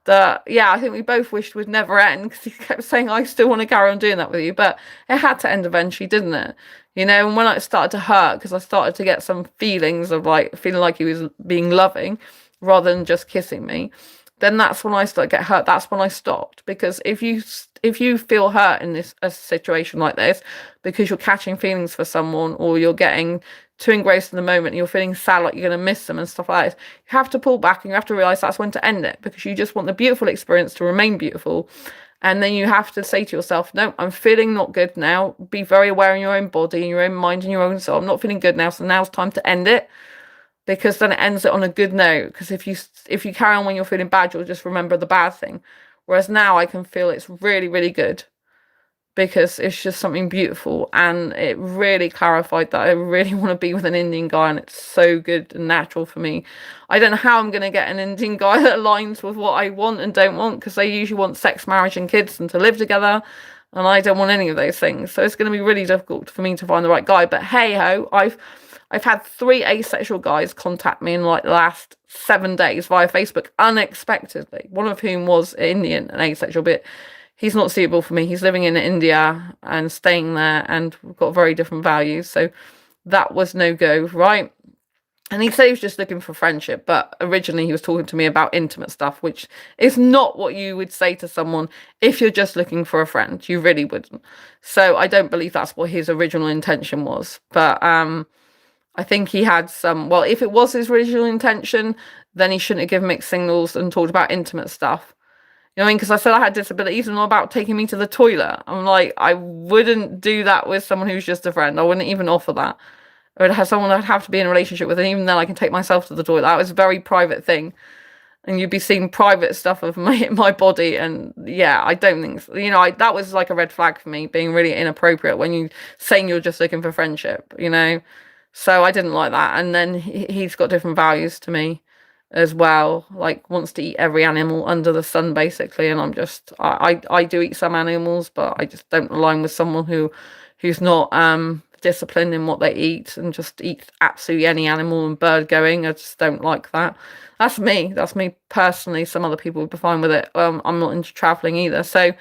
that, yeah, I think we both wished would never end, because he kept saying, I still want to carry on doing that with you. But it had to end eventually, didn't it? You know, and when it started to hurt, because I started to get some feelings of like feeling like he was being loving rather than just kissing me, then that's when I started to get hurt. That's when I stopped. Because if you feel hurt in a situation like this, because you're catching feelings for someone, or you're getting too engrossed in the moment and you're feeling sad, like you're going to miss them and stuff like this, you have to pull back, and you have to realize that's when to end it, because you just want the beautiful experience to remain beautiful. And then you have to say to yourself, no, I'm feeling not good now. Be very aware in your own body, in your own mind, in your own soul. I'm not feeling good now, so now's time to end it, because then it ends it on a good note. Because if you carry on when you're feeling bad, you'll just remember the bad thing. Whereas now I can feel it's really, really good, because it's just something beautiful, and it really clarified that I really want to be with an Indian guy, and it's so good and natural for me. I don't know how I'm going to get an Indian guy that aligns with what I want and don't want, because they usually want sex, marriage and kids and to live together, and I don't want any of those things. So it's going to be really difficult for me to find the right guy. But hey ho, I've had 3 asexual guys contact me in like the last 7 days via Facebook unexpectedly, one of whom was Indian and asexual, but he's not suitable for me. He's living in India and staying there, and we've got very different values. So that was no go, right? And he said he was just looking for friendship, but originally he was talking to me about intimate stuff, which is not what you would say to someone if you're just looking for a friend. You really wouldn't. So I don't believe that's what his original intention was. But I think he had some, well, if it was his original intention, then he shouldn't have given mixed signals and talked about intimate stuff. You know what I mean? Because I said I had disabilities and all about taking me to the toilet. I'm like, I wouldn't do that with someone who's just a friend. I wouldn't even offer that. I would have someone I'd have to be in a relationship with, and even then I can take myself to the toilet. That was a very private thing. And you'd be seeing private stuff of my body. And yeah, I don't think so. You know, that was like a red flag for me, being really inappropriate when you saying you're just looking for friendship, you know? So I didn't like that. And then he's got different values to me as well, like wants to eat every animal under the sun basically, and I'm just I do eat some animals, but I just don't align with someone who's not disciplined in what they eat and just eat absolutely any animal and bird going. I just don't like that. That's me personally. Some other people would be fine with it. I'm not into traveling either, so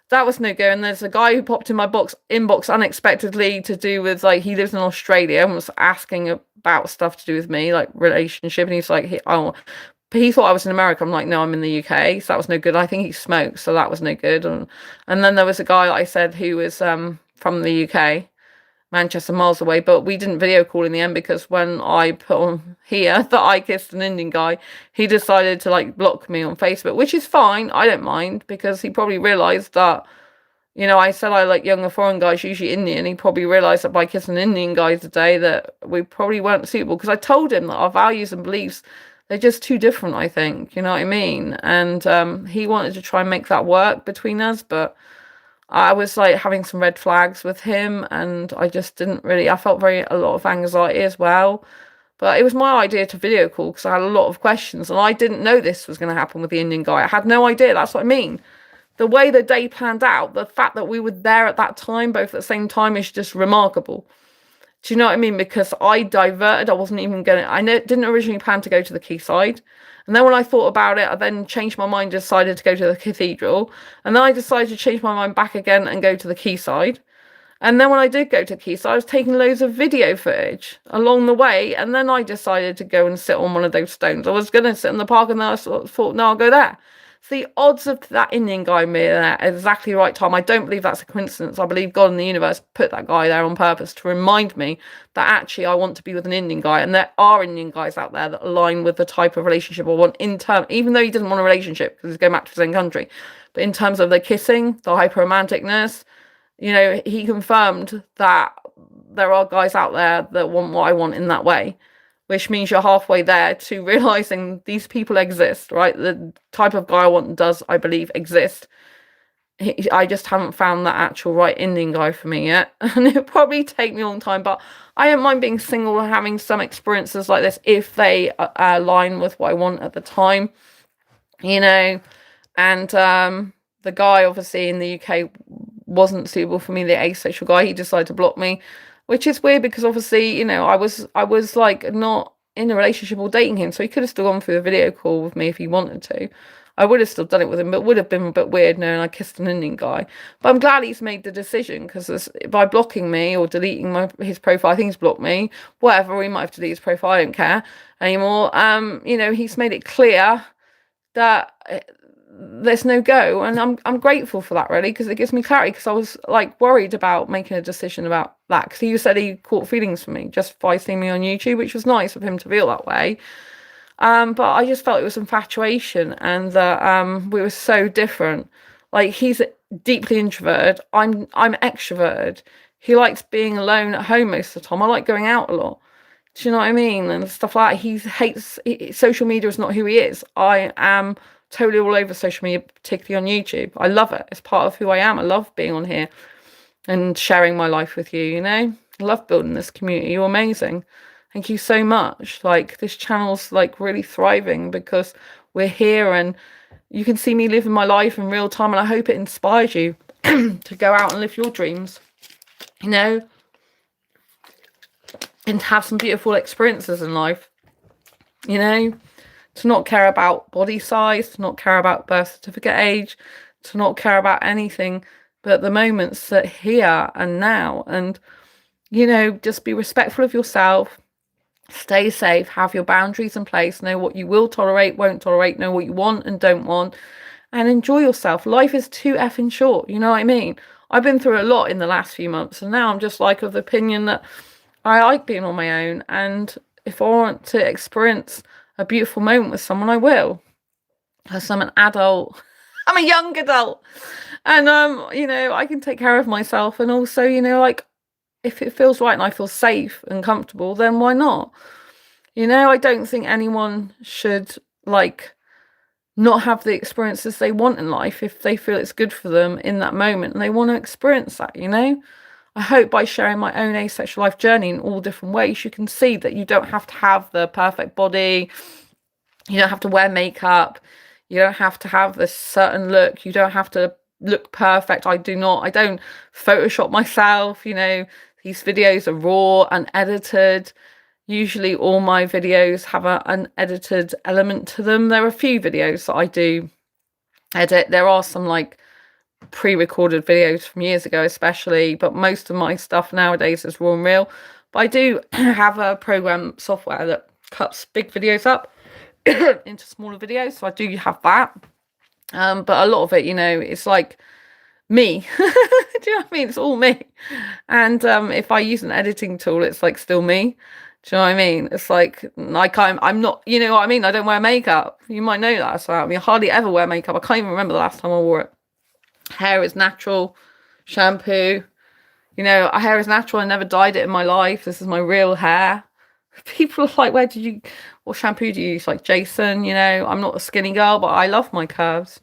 that was no go. And there's a guy who popped in my inbox unexpectedly to do with, like, he lives in Australia and was asking about stuff to do with me, like relationship. And he's like, he thought I was in America. I'm like, no, I'm in the UK. So that was no good. I think he smoked, so that was no good. And then there was a guy, like I said, who was from the UK, Manchester, miles away, but we didn't video call in the end, because when I put on here that I kissed an Indian guy, he decided to like block me on Facebook, which is fine. I don't mind, because he probably realized that, you know, I said I like younger foreign guys, usually Indian. He probably realized that by kissing an Indian guy today that we probably weren't suitable, because I told him that our values and beliefs, they're just too different, I think, you know what I mean? And he wanted to try and make that work between us, but I was like having some red flags with him, and I just didn't really, I felt a lot of anxiety as well. But it was my idea to video call, because I had a lot of questions, and I didn't know this was going to happen with the Indian guy. I had no idea. That's what I mean. The way the day planned out, the fact that we were there at that time, both at the same time, is just remarkable. Do you know what I mean? Because I diverted. I wasn't even going to, didn't originally plan to go to the quayside. And then when I thought about it, I then changed my mind, decided to go to the cathedral. And then I decided to change my mind back again and go to the quayside. And then when I did go to quayside, I was taking loads of video footage along the way. And then I decided to go and sit on one of those stones. I was going to sit in the park, and then I thought, no, I'll go there. So the odds of that Indian guy being there at exactly the right time, I don't believe that's a coincidence. I believe God in the universe put that guy there on purpose to remind me that actually I want to be with an Indian guy. And there are Indian guys out there that align with the type of relationship I want in term, even though he doesn't want a relationship because he's going back to his own country. But in terms of the kissing, the hyper-romanticness, you know, he confirmed that there are guys out there that want what I want in that way, which means you're halfway there to realizing these people exist, right? The type of guy I want does, I believe, exist. I just haven't found that actual right Indian guy for me yet. And it'll probably take me a long time, but I don't mind being single and having some experiences like this if they align with what I want at the time, you know. And the guy, obviously, in the UK wasn't suitable for me, the asexual guy. He decided to block me, which is weird, because obviously, you know, I was like not in a relationship or dating him, so he could have still gone through a video call with me if he wanted to. I would have still done it with him, but it would have been a bit weird knowing I kissed an Indian guy. But I'm glad he's made the decision, because by blocking me or deleting his profile, I think he's blocked me, whatever, we might have deleted his profile, I don't care anymore. You know, he's made it clear that there's no go, and I'm grateful for that, really, because it gives me clarity, because I was like worried about making a decision about that, because he said he caught feelings for me just by seeing me on YouTube, which was nice of him to feel that way. But I just felt it was infatuation, and that we were so different. Like, he's deeply introverted, I'm extroverted. He likes being alone at home most of the time. I like going out a lot. Do you know what I mean? And stuff like that. He hates social media. Is not who he is. I am totally all over social media, particularly on YouTube. I love it. It's part of who I am. I love being on here and sharing my life with you, you know? I love building this community. You're amazing. Thank you so much. Like, this channel's like really thriving because we're here, and you can see me living my life in real time, and I hope it inspires you to go out and live your dreams, you know, and to have some beautiful experiences in life, you know, to not care about body size, to not care about birth certificate age, to not care about anything but the moments that here and now, and, you know, just be respectful of yourself. Stay safe, have your boundaries in place, know what you will tolerate, won't tolerate, know what you want and don't want, and enjoy yourself. Life is too effing short, you know what I mean? I've been through a lot in the last few months, and now I'm just like of the opinion that I like being on my own, and if I want to experience a beautiful moment with someone, I will. Because I'm an adult. I'm a young adult. And, you know, I can take care of myself, and also, you know, like, if it feels right and I feel safe and comfortable, then why not? You know, I don't think anyone should, like, not have the experiences they want in life if they feel it's good for them in that moment and they want to experience that, you know? I hope by sharing my own asexual life journey in all different ways, you can see that you don't have to have the perfect body, you don't have to wear makeup, you don't have to have this certain look, you don't have to look perfect. I don't Photoshop myself, you know. These videos are raw and edited. Usually all my videos have an edited element to them. There are a few videos that I do edit. There are some like pre-recorded videos from years ago especially, but most of my stuff nowadays is raw and real. But I do have a program software that cuts big videos up into smaller videos, so I do have that. But a lot of it, you know, it's like me. Do you know what I mean? It's all me. And if I use an editing tool, it's like still me. Do you know what I mean? It's like I'm not, you know what I mean? I don't wear makeup. You might know that. So I mean, I hardly ever wear makeup. I can't even remember the last time I wore it. Hair is natural. Shampoo. You know, hair is natural. I never dyed it in my life. This is my real hair. People are like, what shampoo do you use? Like Jason, you know, I'm not a skinny girl, but I love my curves.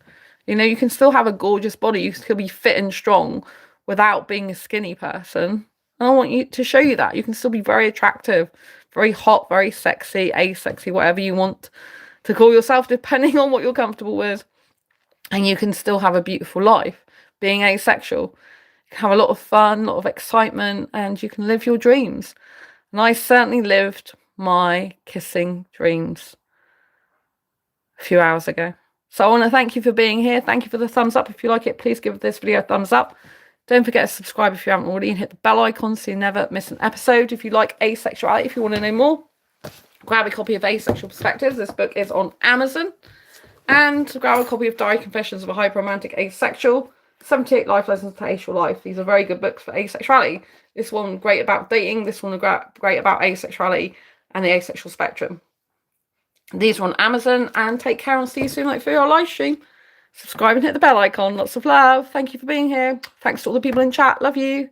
You know, you can still have a gorgeous body. You can still be fit and strong without being a skinny person. And I want you to show you that. You can still be very attractive, very hot, very sexy, asexy, whatever you want to call yourself, depending on what you're comfortable with. And you can still have a beautiful life being asexual. You can have a lot of fun, a lot of excitement, and you can live your dreams. And I certainly lived my kissing dreams a few hours ago. So I want to thank you for being here. Thank you for the thumbs up. If you like it, please give this video a thumbs up. Don't forget to subscribe if you haven't already, and hit the bell icon so you never miss an episode. If you like asexuality, if you want to know more, grab a copy of Asexual Perspectives. This book is on Amazon. And grab a copy of Diary Confessions of a Hyper-Romantic Asexual, 78 Life Lessons to Asexual Life. These are very good books for asexuality. This one great about dating. This one great about asexuality and the asexual spectrum. These are on Amazon, and take care, and see you soon, like for your live stream. Subscribe and hit the bell icon. Lots of love. Thank you for being here. Thanks to all the people in chat. Love you.